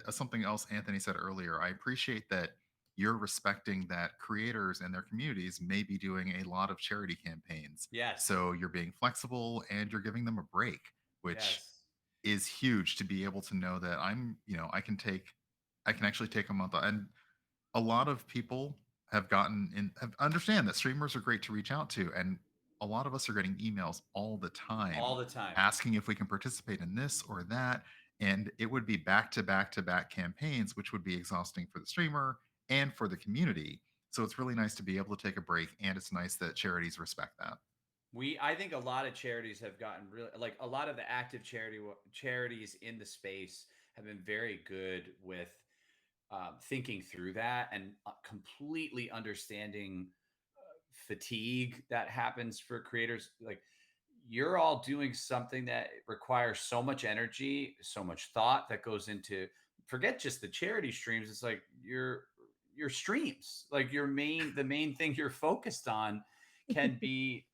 something else Anthony said earlier, I appreciate that you're respecting that creators and their communities may be doing a lot of charity campaigns. Yes. So you're being flexible and you're giving them a break, which Yes. is huge to be able to know that I can actually take a month off. And a lot of people have understand that streamers are great to reach out to, and a lot of us are getting emails all the time All the time. asking if we can participate in this or that, and it would be back to back to back campaigns, which would be exhausting for the streamer and for the community. So it's really nice to be able to take a break, and it's nice that charities respect that. I think a lot of charities have gotten really like a lot of the active charities in the space have been very good with thinking through that and completely understanding fatigue that happens for creators. Like you're all doing something that requires so much energy, so much thought that goes into forget just the charity streams. It's like your streams, like the main thing you're focused on can be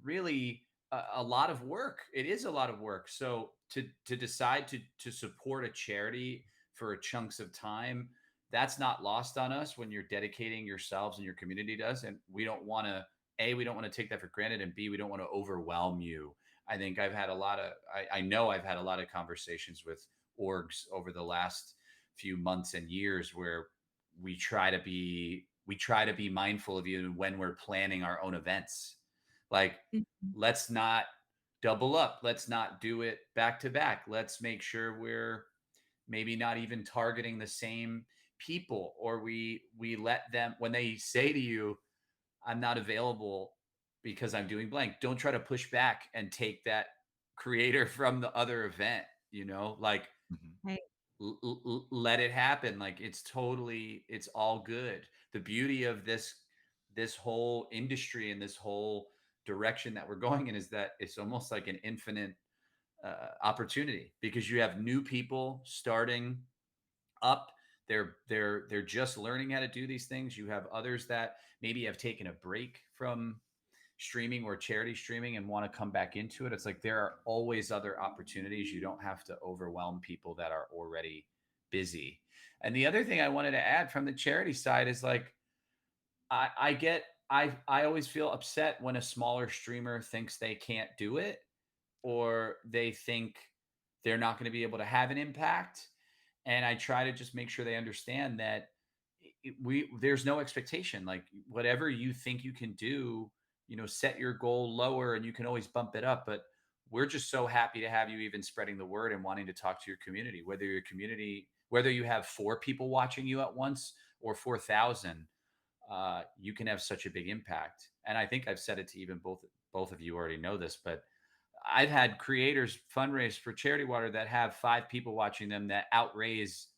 really a lot of work. It is a lot of work. So to decide to support a charity for chunks of time, that's not lost on us when you're dedicating yourselves and your community does. And we don't want to we don't want to take that for granted, and B, we don't want to overwhelm you. I think I know I've had a lot of conversations with orgs over the last few months and years where we try to be mindful of you when we're planning our own events. Like, Mhm. let's not double up. Let's not do it back to back. Let's make sure we're maybe not even targeting the same people, or we let them, when they say to you, I'm not available because I'm doing blank, don't try to push back and take that creator from the other event, like Mhm. Right. let it happen. Like it's all good. The beauty of this whole industry and this whole direction that we're going in is that it's almost like an infinite opportunity, because you have new people starting up. They're just learning how to do these things. You have others that maybe have taken a break from streaming or charity streaming and want to come back into it. It's like there are always other opportunities. You don't have to overwhelm people that are already busy. And the other thing I wanted to add from the charity side is like I get I always feel upset when a smaller streamer thinks they can't do it, or they think they're not going to be able to have an impact. And I try to just make sure they understand that we there's no expectation. Like whatever you think you can do, set your goal lower and you can always bump it up. But we're just so happy to have you even spreading the word and wanting to talk to your community, whether you have 4 people watching you at once or 4,000. You can have such a big impact. And I think I've said it to even both of you already know this, but I've had creators fundraise for charity water that have 5 people watching them that outraise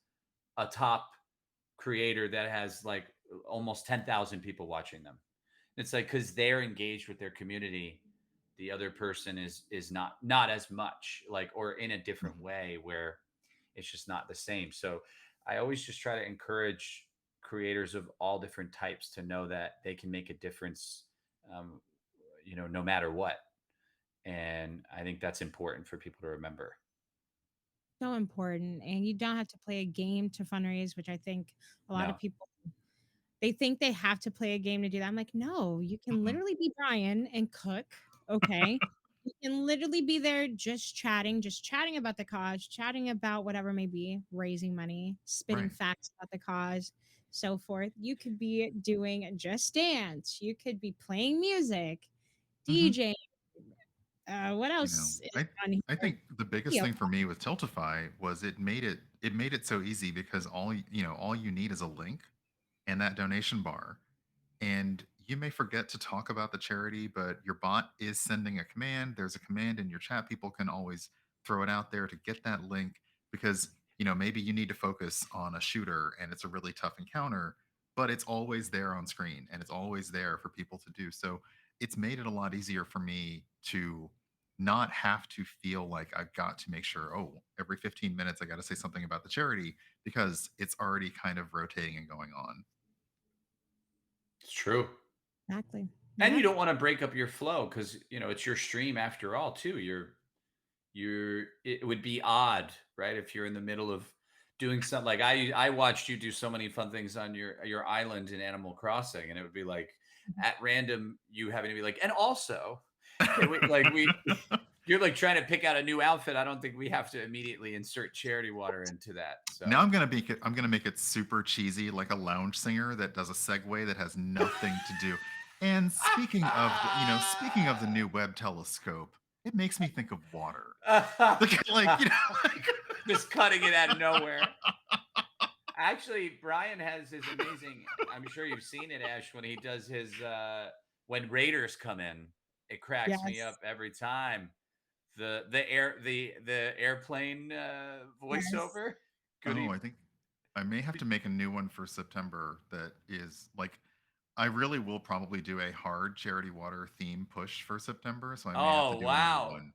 a top creator that has like almost 10,000 people watching them. It's like because they're engaged with their community, the other person is not as much, like, or in a different Mhm. way where it's just not the same. So I always just try to encourage creators of all different types to know that they can make a difference, um, no matter what. And I think that's important for people to remember. So important. And you don't have to play a game to fundraise, which I think a lot of No. people they think they have to play a game to do that. I'm like, no, you can Mm-mm. literally be Brian and cook. Okay. You can literally be there just chatting about the cause, chatting about whatever may be, raising money, spitting Right. facts about the cause, so forth. You could be doing just dance. You could be playing music, Mhm. DJing. What You know, else is I on I here? think the biggest Video. thing for me with Tiltify was it made it so easy because all you need is a link and that donation bar. And you may forget to talk about the charity, but your bot is sending a command. There's a command in your chat. People can always throw it out there to get that link because, maybe you need to focus on a shooter and it's a really tough encounter, but it's always there on screen and it's always there for people to do. So it's made it a lot easier for me to not have to feel like I've got to make sure, oh, every 15 minutes I got to say something about the charity because it's already kind of rotating and going on. It's true. Exactly. And Yeah. you don't want to break up your flow because it's your stream after all too. It would be odd, right? If you're in the middle of doing something, like I watched you do so many fun things on your island in Animal Crossing, and it would be like at random you having to be like, and also, can we like we you're like trying to pick out a new outfit. I don't think we have to immediately insert charity water into that. Now So I'm gonna make it super cheesy, like a lounge singer that does a segue that has nothing to do. And speaking of the new Webb telescope, it makes me think of water. Like just cutting it out of nowhere. Actually, Brian has his amazing. I'm sure you've seen it, Ash, when he does his when Raiders come in. It cracks me Yes. up every time. The airplane Yes. voiceover. Good oh, I evening. think I may have to make a new one for September that is like I really will probably do a hard charity water theme push for September, so I may have to Oh do a new wow! one.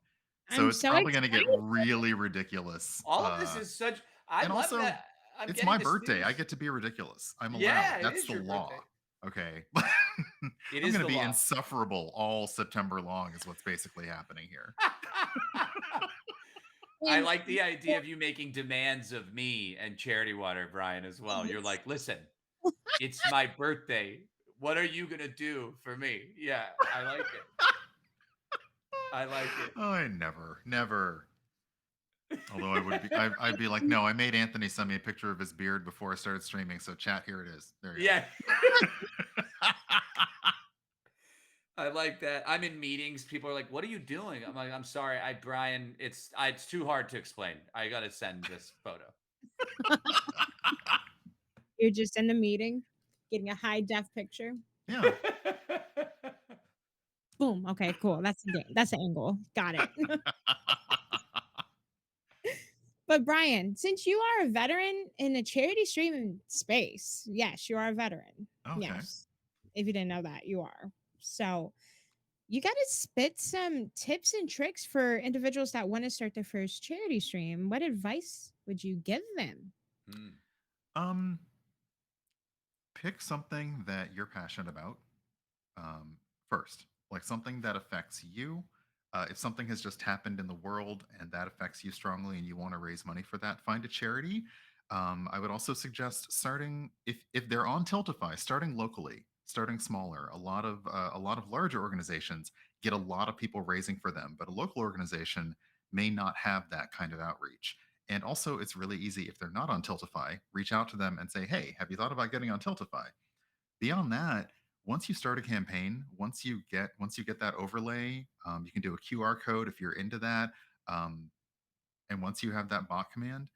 So I'm it's so probably going to get excited. really ridiculous. All of this is such. I And love also, that. I'm it's getting my the birthday. I snooze. get to be ridiculous. I'm allowed. Yeah, it That's is the your birthday. law. Okay. It I'm is going to the be law. insufferable all September long, is what's basically happening here. I And like the idea of you making demands of me and charity water, Brian, as well. You're yes. like, listen, it's my birthday. What are you gonna do for me? Yeah, I like it. I like it. Oh, I never, never. Although I'd be like, no, I made Anthony send me a picture of his beard before I started streaming. So chat, here it is. There you Yeah. go. I like that. I'm in meetings. People are like, "What are you doing?" I'm like, "I'm sorry, Brian. It's too hard to explain. I got to send this photo." You're just in the meeting, getting a high def picture. Yeah. Boom. Okay, cool. That's the game. That's the angle. Got it. But Brian, since you are a veteran in the charity streaming space, yes, you are a veteran. Okay. Yes. If you didn't know that, you are. So you got to spit some tips and tricks for individuals that want to start their first charity stream. What advice would you give them? Hmm. Um, Pick something that you're passionate about um, first, like something that affects you. If something has just happened in the world and that affects you strongly and you want to raise money for that, find a charity. I would also suggest starting if they're on Tiltify, starting locally, starting smaller. A lot of larger organizations get a lot of people raising for them, but a local organization may not have that kind of outreach. And also, it's really easy if they're not on Tiltify, reach out to them and say, "Hey, have you thought about getting on Tiltify?" Beyond that, once you start a campaign, once you get that overlay, you can do a QR code if you're into that. Um, and once you have that bot command,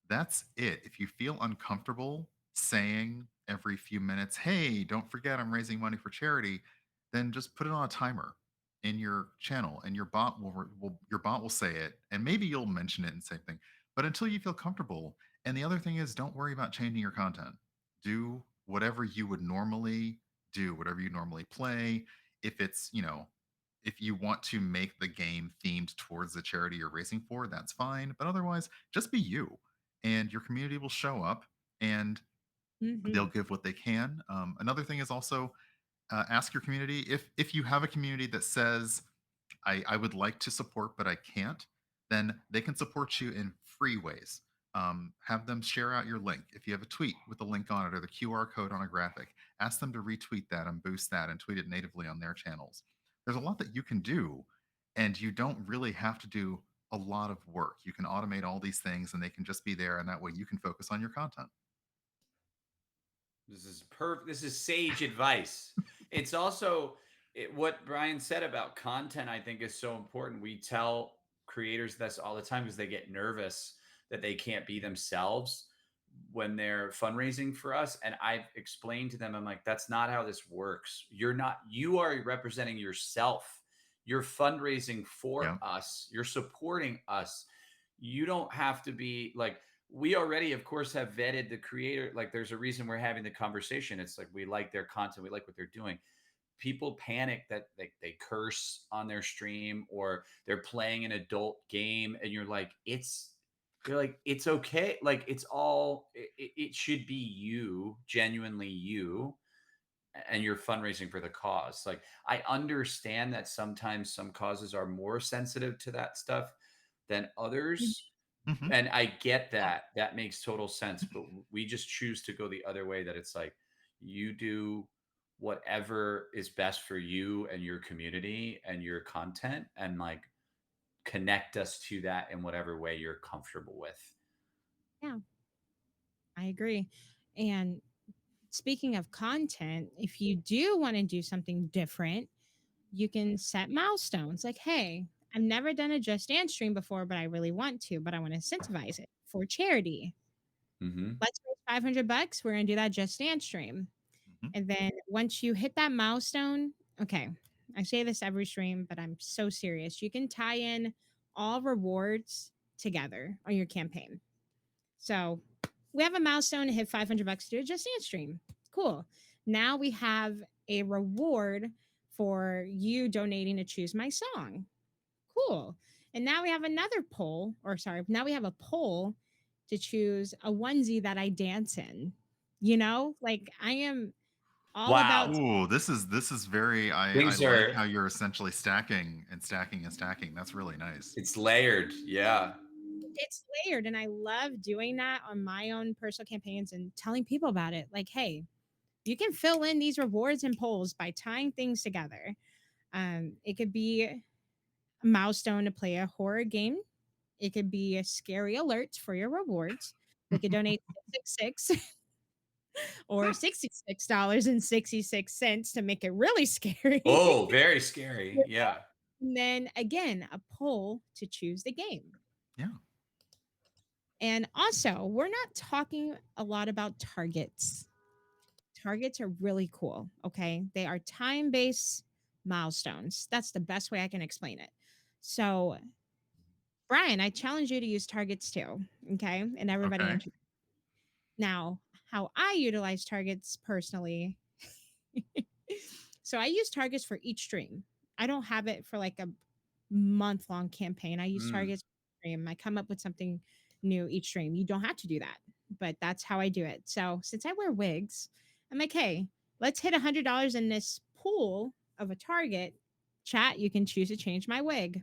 that's it. If you feel uncomfortable saying every few minutes, "Hey, don't forget I'm raising money for charity," then just put it on a timer in your channel, and your bot will say it, and maybe you'll mention it and same thing. But until you feel comfortable, and the other thing is, don't worry about changing your content. Do whatever you would normally do, whatever you normally play. If it's if you want to make the game themed towards the charity you're racing for, that's fine. But otherwise, just be you, and your community will show up and they'll Hmm. give what they can. Another thing is also ask your community if you have a community that says I would like to support, but I can't, then they can support you in free ways. Have them share out your link. If you have a tweet with a link on it or the QR code on a graphic, ask them to retweet that and boost that and tweet it natively on their channels. There's a lot that you can do, and you don't really have to do a lot of work. You can automate all these things and they can just be there, and that way you can focus on your content. This is perfect. This is sage advice. It's also what Brian said about content, I think, is so important. We tell creators this all the time because they get nervous that they can't be themselves when they're fundraising for us. And I've explained to them, I'm like, that's not how this works. You are representing yourself. You're fundraising for Yeah. us, you're supporting us. You don't have to be like, we already of course have vetted the creator. Like there's a reason we're having the conversation. It's like we like their content, we like what they're doing. People panic that they curse on their stream or they're playing an adult game, and you're like it's okay, like it's all it should be you, genuinely you, and you're fundraising for the cause. Like I understand that sometimes some causes are more sensitive to that stuff than others, Hmm. and I get that. That makes total sense. But we just choose to go the other way, that it's like you do whatever is best for you and your community and your content, and like connect us to that in whatever way you're comfortable with. Yeah, I agree. And speaking of content, if you do want to do something different, you can set milestones like, hey, I've never done a Just Dance stream before, but I really want to, but I want to incentivize it for charity. Hmm. Let's raise 500 bucks. We're going to do that Just Dance stream. Hmm. And then once you hit that milestone, okay, I say this every stream, but I'm so serious. You can tie in all rewards together on your campaign. So we have a milestone to hit 500 bucks to do a Just Dance stream. Cool. Now we have a reward for you donating to choose my song. Cool. And now we have another poll, or sorry, now we have a poll to choose a onesie that I dance in. Like I am all about. Wow. Ooh, this is very. I Things like are, how you're essentially stacking and stacking and stacking. That's really nice. it's layered. Yeah. It's layered, and I love doing that on my own personal campaigns and telling people about it. Like, hey, you can fill in these rewards and polls by tying things together. It could be a milestone to play a horror game. It could be a scary alert for your rewards. We could donate 666. or $66.66 to make it really scary. Oh, very scary. Yeah. And then again, a poll to choose the game. Yeah. And also, we're not talking a lot about targets. Targets are really cool. Okay. They are time based milestones. That's the best way I can explain it. So, Brian, I challenge you to use targets too. Okay. And everybody Okay. answer. Now, how I utilize targets personally. So, I use targets for each stream. I don't have it for like a month long campaign. I use Mm, targets per stream. I come up with something new each stream. You don't have to do that, but that's how I do it. So since I wear wigs, I'm like, hey, let's hit $100 in this pool of a target. Chat, you can choose to change my wig.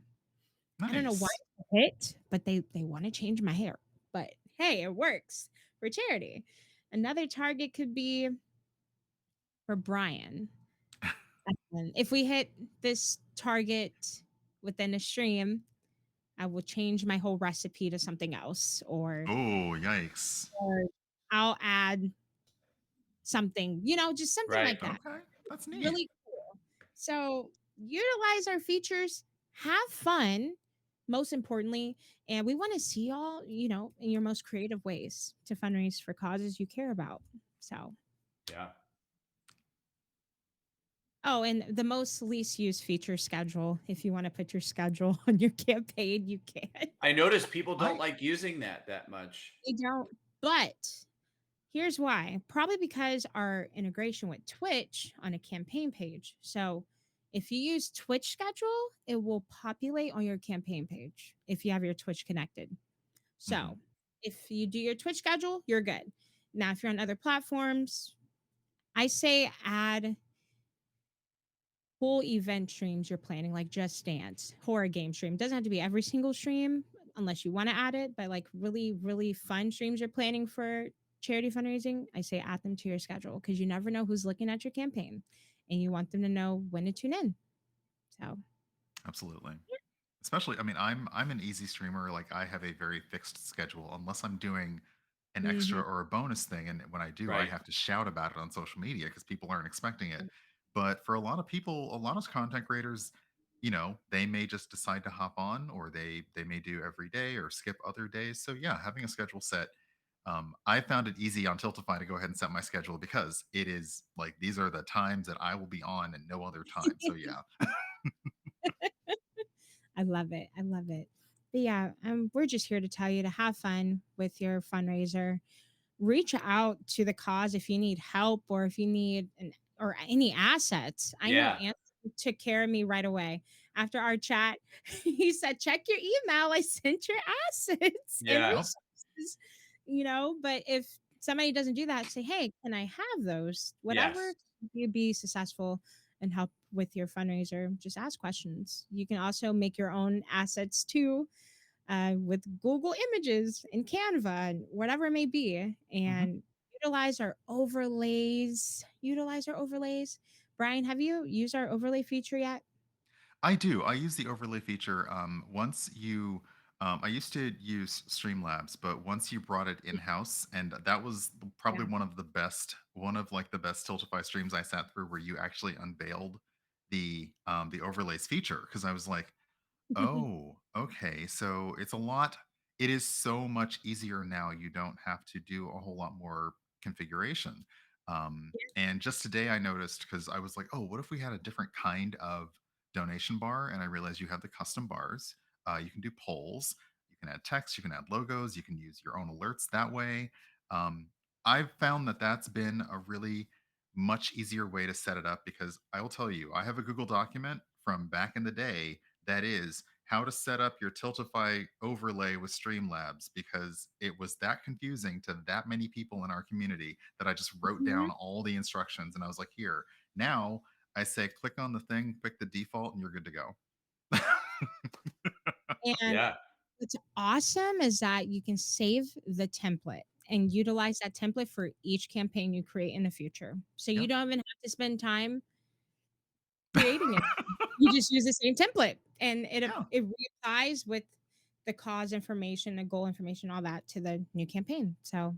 I don't know why Nice. it's a hit, but they want to change my hair. But hey, it works for charity. Another target could be for Brian. And if we hit this target within a stream, I will change my whole recipe to something else, Oh, yikes. or I'll add something, just something right. like that. Okay. That's neat. Really cool. So utilize our features, have fun, most importantly, and we want to see y'all, in your most creative ways to fundraise for causes you care about. So, Yeah. oh, and the most least used feature schedule. If you want to put your schedule on your campaign, you can. I noticed people don't I like using that much. They don't, but here's why. Probably because our integration with Twitch on a campaign page. So if you use Twitch schedule, it will populate on your campaign page if you have your Twitch connected. mhm. So if you do your Twitch schedule, you're good. Now, if you're on other platforms, I say add full event streams you're planning, like Just Dance, horror game stream. Doesn't have to be every single stream unless you want to add it, but like really, really fun streams you're planning for charity fundraising, I say add them to your schedule because you never know who's looking at your campaign and you want them to know when to tune in. So, Absolutely. Especially, I mean, I'm an easy streamer. Like I have a very fixed schedule unless I'm doing an extra mhm. or a bonus thing. And when I do, I Right. have to shout about it on social media because people aren't expecting it. But for a lot of people, a lot of content creators, they may just decide to hop on or they may do every day or skip other days. So yeah, having a schedule set. I found it easy on Tiltify to go ahead and set my schedule because it is like these are the times that I will be on and no other time. So yeah. I love it. I love it. But yeah, we're just here to tell you to have fun with your fundraiser. Reach out to the cause if you need help or if you need or any assets. I know Yeah. Anthony took care of me right away. After our chat, he said, check your email. I sent your assets and Yeah. Yep. resources, but if somebody doesn't do that, say, hey, can I have those? Whatever Yes. you be successful and help with your fundraiser, just ask questions. You can also make your own assets too with Google Images and Canva and whatever it may be, Mhm. and utilize our overlays. Utilize our overlays. Brian, have you used our overlay feature yet? I do. I use the overlay feature. I used to use Streamlabs, but once you brought it in house, and that was Yeah. probably one of like the best Tiltify streams I sat through, where you actually unveiled the overlays feature. Because I was like, oh, okay. So it is so much easier now. You don't have to do a whole lot more configuration. And just today I noticed because I was like, oh, what if we had a different kind of donation bar? And I realized you have the custom bars. You can do polls, you can add text, you can add logos, you can use your own alerts that way. Um, I've found that that's been a really much easier way to set it up because I will tell you, I have a Google document from back in the day that is how to set up your Tiltify overlay with Streamlabs because it was that confusing to that many people in our community that I just wrote Mhm. down all the instructions and I was like, here, now I say click on the thing, pick the default, and you're good to go. And Yeah. what's awesome is that you can save the template and utilize that template for each campaign you create in the future. So you Yep. don't even have to spend time creating it. You just use the same template and Yeah. it reapplies with the cause information, the goal information, all that to the new campaign. So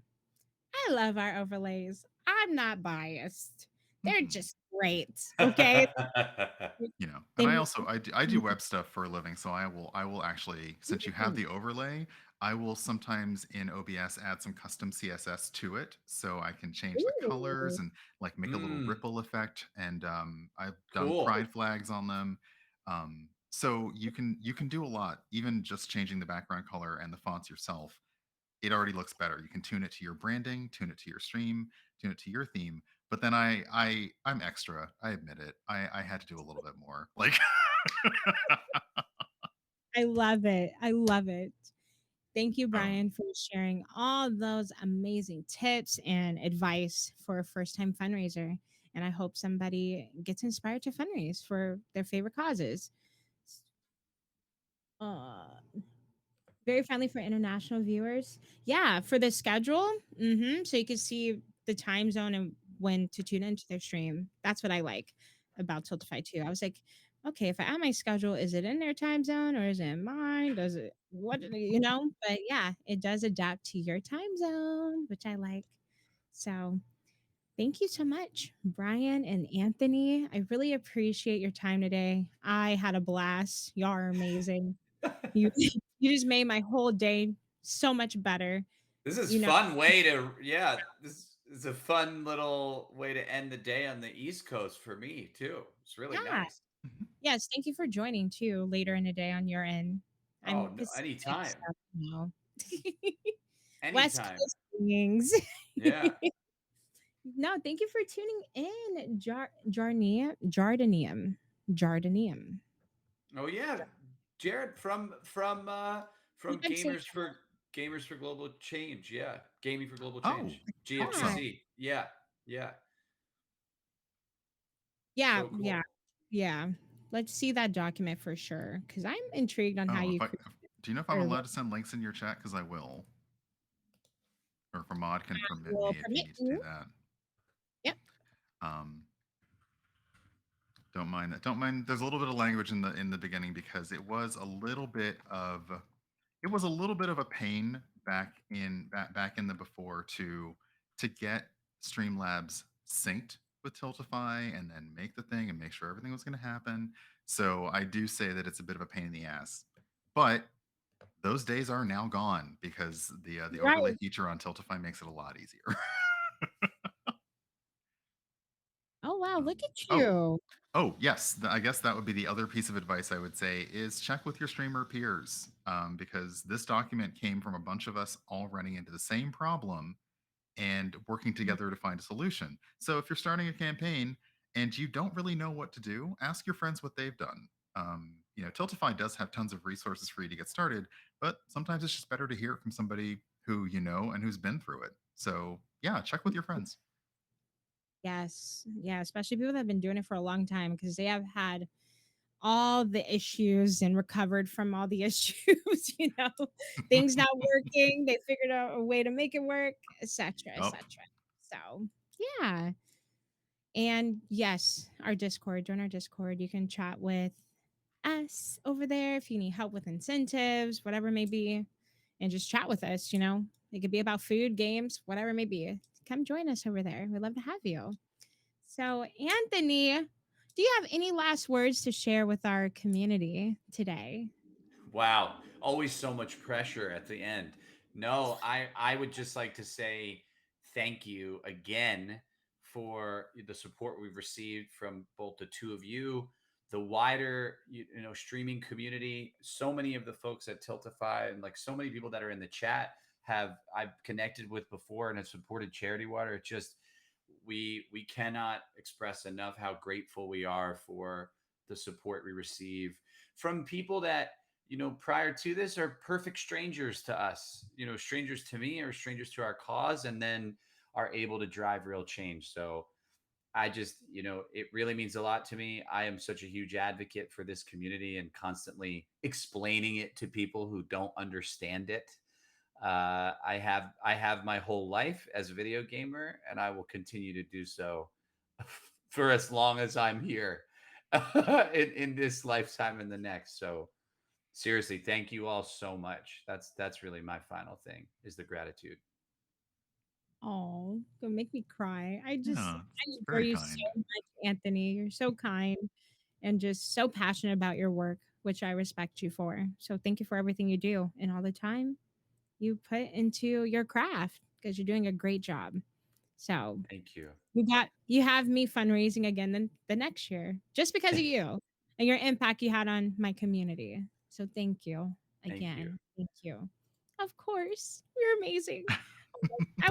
I love our overlays. I'm not biased. They're Mhm. just great, okay? And They I make also I do web stuff for a living, so I will actually, since you have mm, the overlay, I will sometimes in OBS add some custom CSS to it, so I can change the ooh, colors and like make a little Mm, ripple effect. And I've done cool. pride flags on them. So you can do a lot, even just changing the background color and the fonts yourself. It already looks better. You can tune it to your branding, tune it to your stream, tune it to your theme. But then I'm extra. I admit it. I had to do a little bit more. Like I love it. I love it. Thank you, um Brian, for sharing all those amazing tips and advice for a first time fundraiser. And I hope somebody gets inspired to fundraise for their favorite causes. Uh, Very friendly for international viewers. Yeah, for the schedule. So you can see the time zone and when to tune into their stream. That's what I like about Tiltify too. I was like, okay, if I add my schedule, is it in their time zone or is it in mine? Does it what But yeah, it does adapt to your time zone, which I like. So thank you so much, Brian and Anthony. I really appreciate your time today. I had a blast. Y'all are amazing. You you just made my whole day so much better, This is you know? fun way to yeah, this is a fun little way to end the day on the East Coast for me too. It's really Yeah. nice. mhm. Yes, thank you for joining too later in the day on your end. Oh, I'm no, Pacific, so, anytime. West Anytime. Coast wings. Yeah. No, thank you for tuning in, Jardinium. Oh yeah, Jared from Keep on saying Gamers for Global Change. Yeah, Gaming for Global Oh, Change. that. awesome. GFGC. Yeah, yeah. Yeah, So yeah, cool. yeah. Let's see that document for sure, because I'm intrigued on how Oh, you if I create do you know if I'm or allowed to send links in your chat? Because I will. Or if a mod can permit will me if you permit need to do you. that. Yep. Um, don't mind that. Don't mind. There's a little bit of language in the beginning because it was a little bit of a pain back in the before to get Streamlabs synced with Tiltify and then make the thing and make sure everything was going to happen. So I do say that it's a bit of a pain in the ass, but those days are now gone because the overlay Right. feature on Tiltify makes it a lot easier. Oh wow, look um, at oh, you. Oh, yes. I guess that would be the other piece of advice I would say is check with your streamer peers, because this document came from a bunch of us all running into the same problem and working together to find a solution. So if you're starting a campaign and you don't really know what to do, ask your friends what they've done. Tiltify does have tons of resources for you to get started, but sometimes it's just better to hear it from somebody who you know and who's been through it. So yeah, check with your friends. Yes. Yeah, especially people that have been doing it for a long time because they have had all the issues and recovered from all the issues, things not working, they figured out a way to make it work, etc., Yup. etc. So, yeah. And yes, our Discord, join our Discord. You can chat with us over there if you need help with incentives, whatever it may be, and just chat with us. It could be about food, games, whatever it may be. Come join us over there. We'd love to have you. So, Anthony, do you have any last words to share with our community today? Wow, always so much pressure at the end. No, I would just like to say thank you again for the support we've received from both the two of you, the wider streaming community. So many of the folks at Tiltify and like so many people that are in the chat have I've connected with before and have supported Charity Water. It just we cannot express enough how grateful we are for the support we receive from people that prior to this are perfect strangers to us, strangers to me or strangers to our cause, and then are able to drive real change. So I just, it really means a lot to me. I am such a huge advocate for this community and constantly explaining it to people who don't understand it. I have my whole life as a video gamer, and I will continue to do so for as long as I'm here in this lifetime and the next. So seriously, thank you all so much. That's really my final thing is the gratitude. Oh, gonna make me cry. Yeah, I it's adore very you so kind. much, Anthony. You're so kind and just so passionate about your work, which I respect you for. So thank you for everything you do and all the time you put into your craft because you're doing a great job. So Thank you. you have me fundraising again the next year just because of you and your impact you had on my community. So thank you Thank you. again. Thank you. Of course, you're amazing. I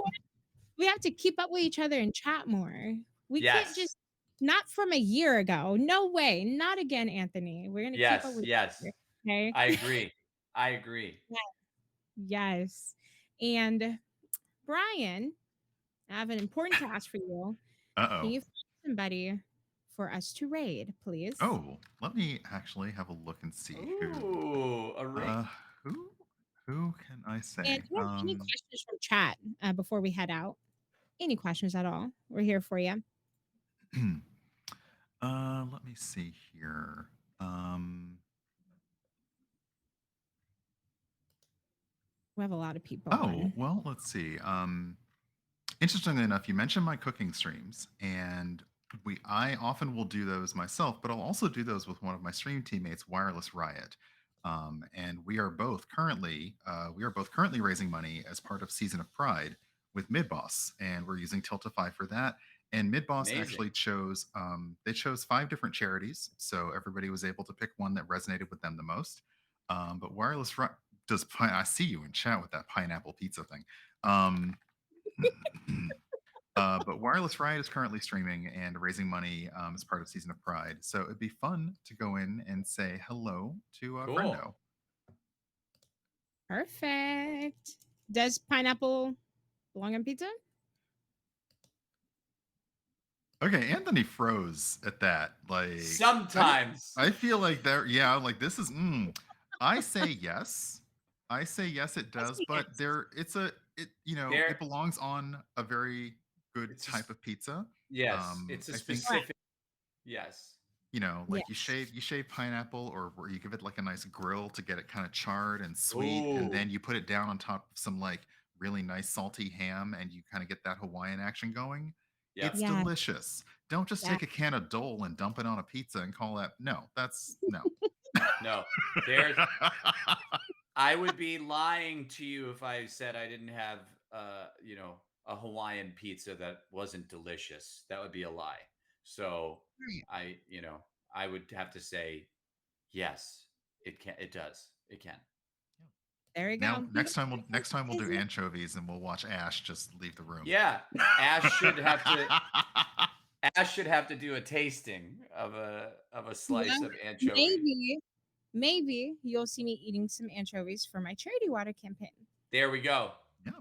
we have to keep up with each other and chat more. We can't Yes. just not from a year ago. No way. Not again, Anthony. We're gonna keep up Yes. with each Yes. other. Okay. I agree. I agree. Yes. And Brian, I have an important task for you. Can Uh-oh. you find somebody for us to raid, please? Oh, let me actually have a look and see who. Ooh, a ring. Uh, who? Who can I And say? do you have any questions from chat before we head out? Any questions at all? We're here for you. Let me see here. Um, We have a lot of people oh, on. well, let's see. Interestingly enough, you mentioned my cooking streams, and I often will do those myself, but I'll also do those with one of my stream teammates, Wireless Riot. And we are both currently raising money as part of Season of Pride with Midboss, and we're using Tiltify for that. And Midboss Amazing. actually chose they chose 5 different charities, so everybody was able to pick one that resonated with them the most. But Wireless Riot I see you in chat with that pineapple pizza thing. Um, but Wireless Riot is currently streaming and raising money as part of Season of Pride. So it'd be fun to go in and say hello to Cool. Friendo. Perfect. Does pineapple belong on pizza? Okay, Anthony froze at that. Sometimes I feel like there. Yeah, like this is. I say yes. I say yes, it I does. say But yes. it there belongs on a very good it's type just of pizza. yes, it's a I think Correct. specific yes. like Yes. you shave pineapple or where you give it like a nice grill to get it kind of charred and sweet, and Ooh. then you put it down on top of some like really nice salty ham, and you kind of get that Hawaiian action going. Yep. It's Yeah. delicious. Don't just Yeah. take a can of Dole and dump it on a pizza and call that. No, that's no. No. There's I would be lying to you if I said I didn't have a Hawaiian pizza that wasn't delicious. That would be a lie. So Right. I would have to say yes, it does. It can. There we Now go. He next time we'll do is anchovies and we'll watch Ash just leave the room. Yeah. Ash should have to Ash should have to do a tasting of a slice well, of anchovy. maybe you'll see me eating some anchovies for my charity water campaign. There we go. Yeah,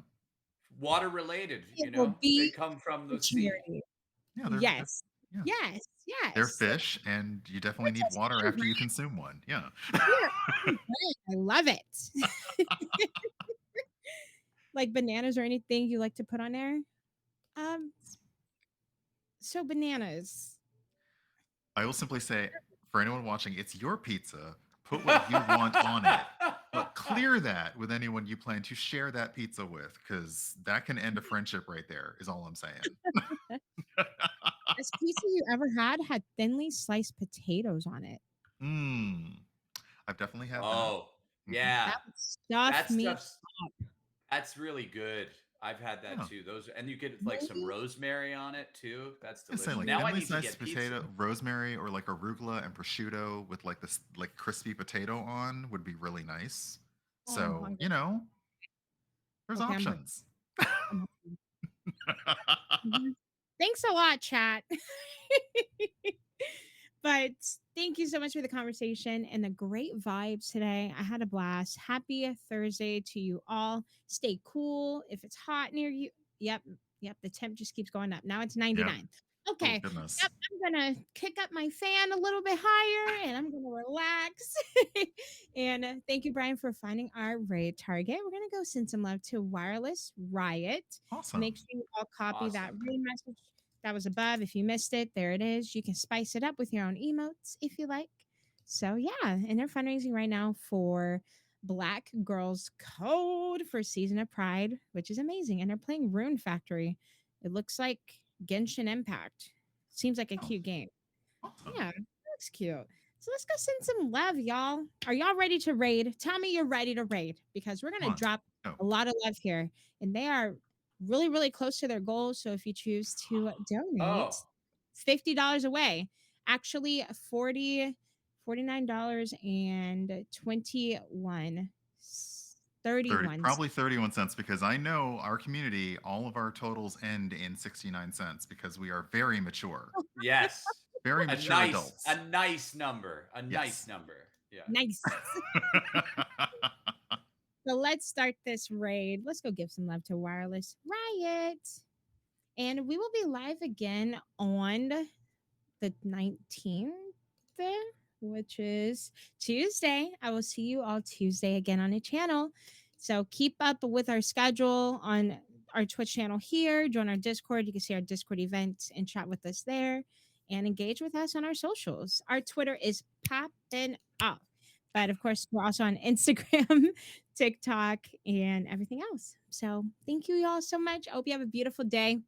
Water related, It will they be come from for the sea. charity. yeah, they're Yes. yeah. Yes. They're Yes. fish, and you definitely We're need just water on after brand. you consume one. Yeah. We're on brand. I love it. Like bananas or anything you like to put on there? Um, so bananas. I will simply say, for anyone watching, it's your pizza. Put what you want on it, but clear that with anyone you plan to share that pizza with, because that can end a friendship right there. Is all I'm saying. This pizza you ever had thinly sliced potatoes on it. Mm, I've definitely had that. Oh, Hmm. yeah. That would stuff That me stuff's up. that's really good. I've had that Yeah. too. Those and you get like some Maybe. rosemary on it too. That's I say delicious. like Now I thinly need to sliced get pizza. potato, rosemary, or like arugula and prosciutto with like this like crispy potato on would be really nice. Oh, I'm So hungry. there's Okay, I'm hungry. options. I'm hungry. Mhm. Thanks a lot, chat. But thank you so much for the conversation and the great vibes today. I had a blast. Happy Thursday to you all. Stay cool. If it's hot near you, yep, yep, the temp just keeps going up. Now it's Yeah. 99. Oh Okay. goodness. Yep, I'm gonna kick up my fan a little bit higher and I'm gonna relax. And thank you, Brian, for finding our raid target. We're gonna go send some love to Wireless Riot. Make sure Awesome. you all copy that Awesome. raid message that was above. If you missed it, there it is. You can spice it up with your own emotes if you like. So yeah, and they're fundraising right now for Black Girls Code for Season of Pride, which is amazing. And they're playing Rune Factory. It looks like Genshin Impact. Seems like a Oh, cute game. awesome. Yeah, looks cute. So let's go send some love, y'all. Are y'all ready to raid? Tell me you're ready to raid because we're Come gonna on. drop Go. a lot of love here, and they are really, really close to their goals. So if you choose to donate, Oh, $50 away. Actually, 49 dollars and 30, 31. probably 31 cents because I know our community, all of our totals end in 69 cents because we are very mature, yes. very mature A adults. nice number. A nice Yes. number. Yeah. Nice. So let's start this raid. Let's go give some love to Wireless Riot. And we will be live again on the 19th, which is Tuesday. I will see you all Tuesday again on the channel. So keep up with our schedule on our Twitch channel here. Join our Discord. You can see our Discord events and chat with us there and engage with us on our socials. Our Twitter is popping off. But of course, we're also on Instagram, TikTok, and everything else. So thank you all so much. I hope you have a beautiful day.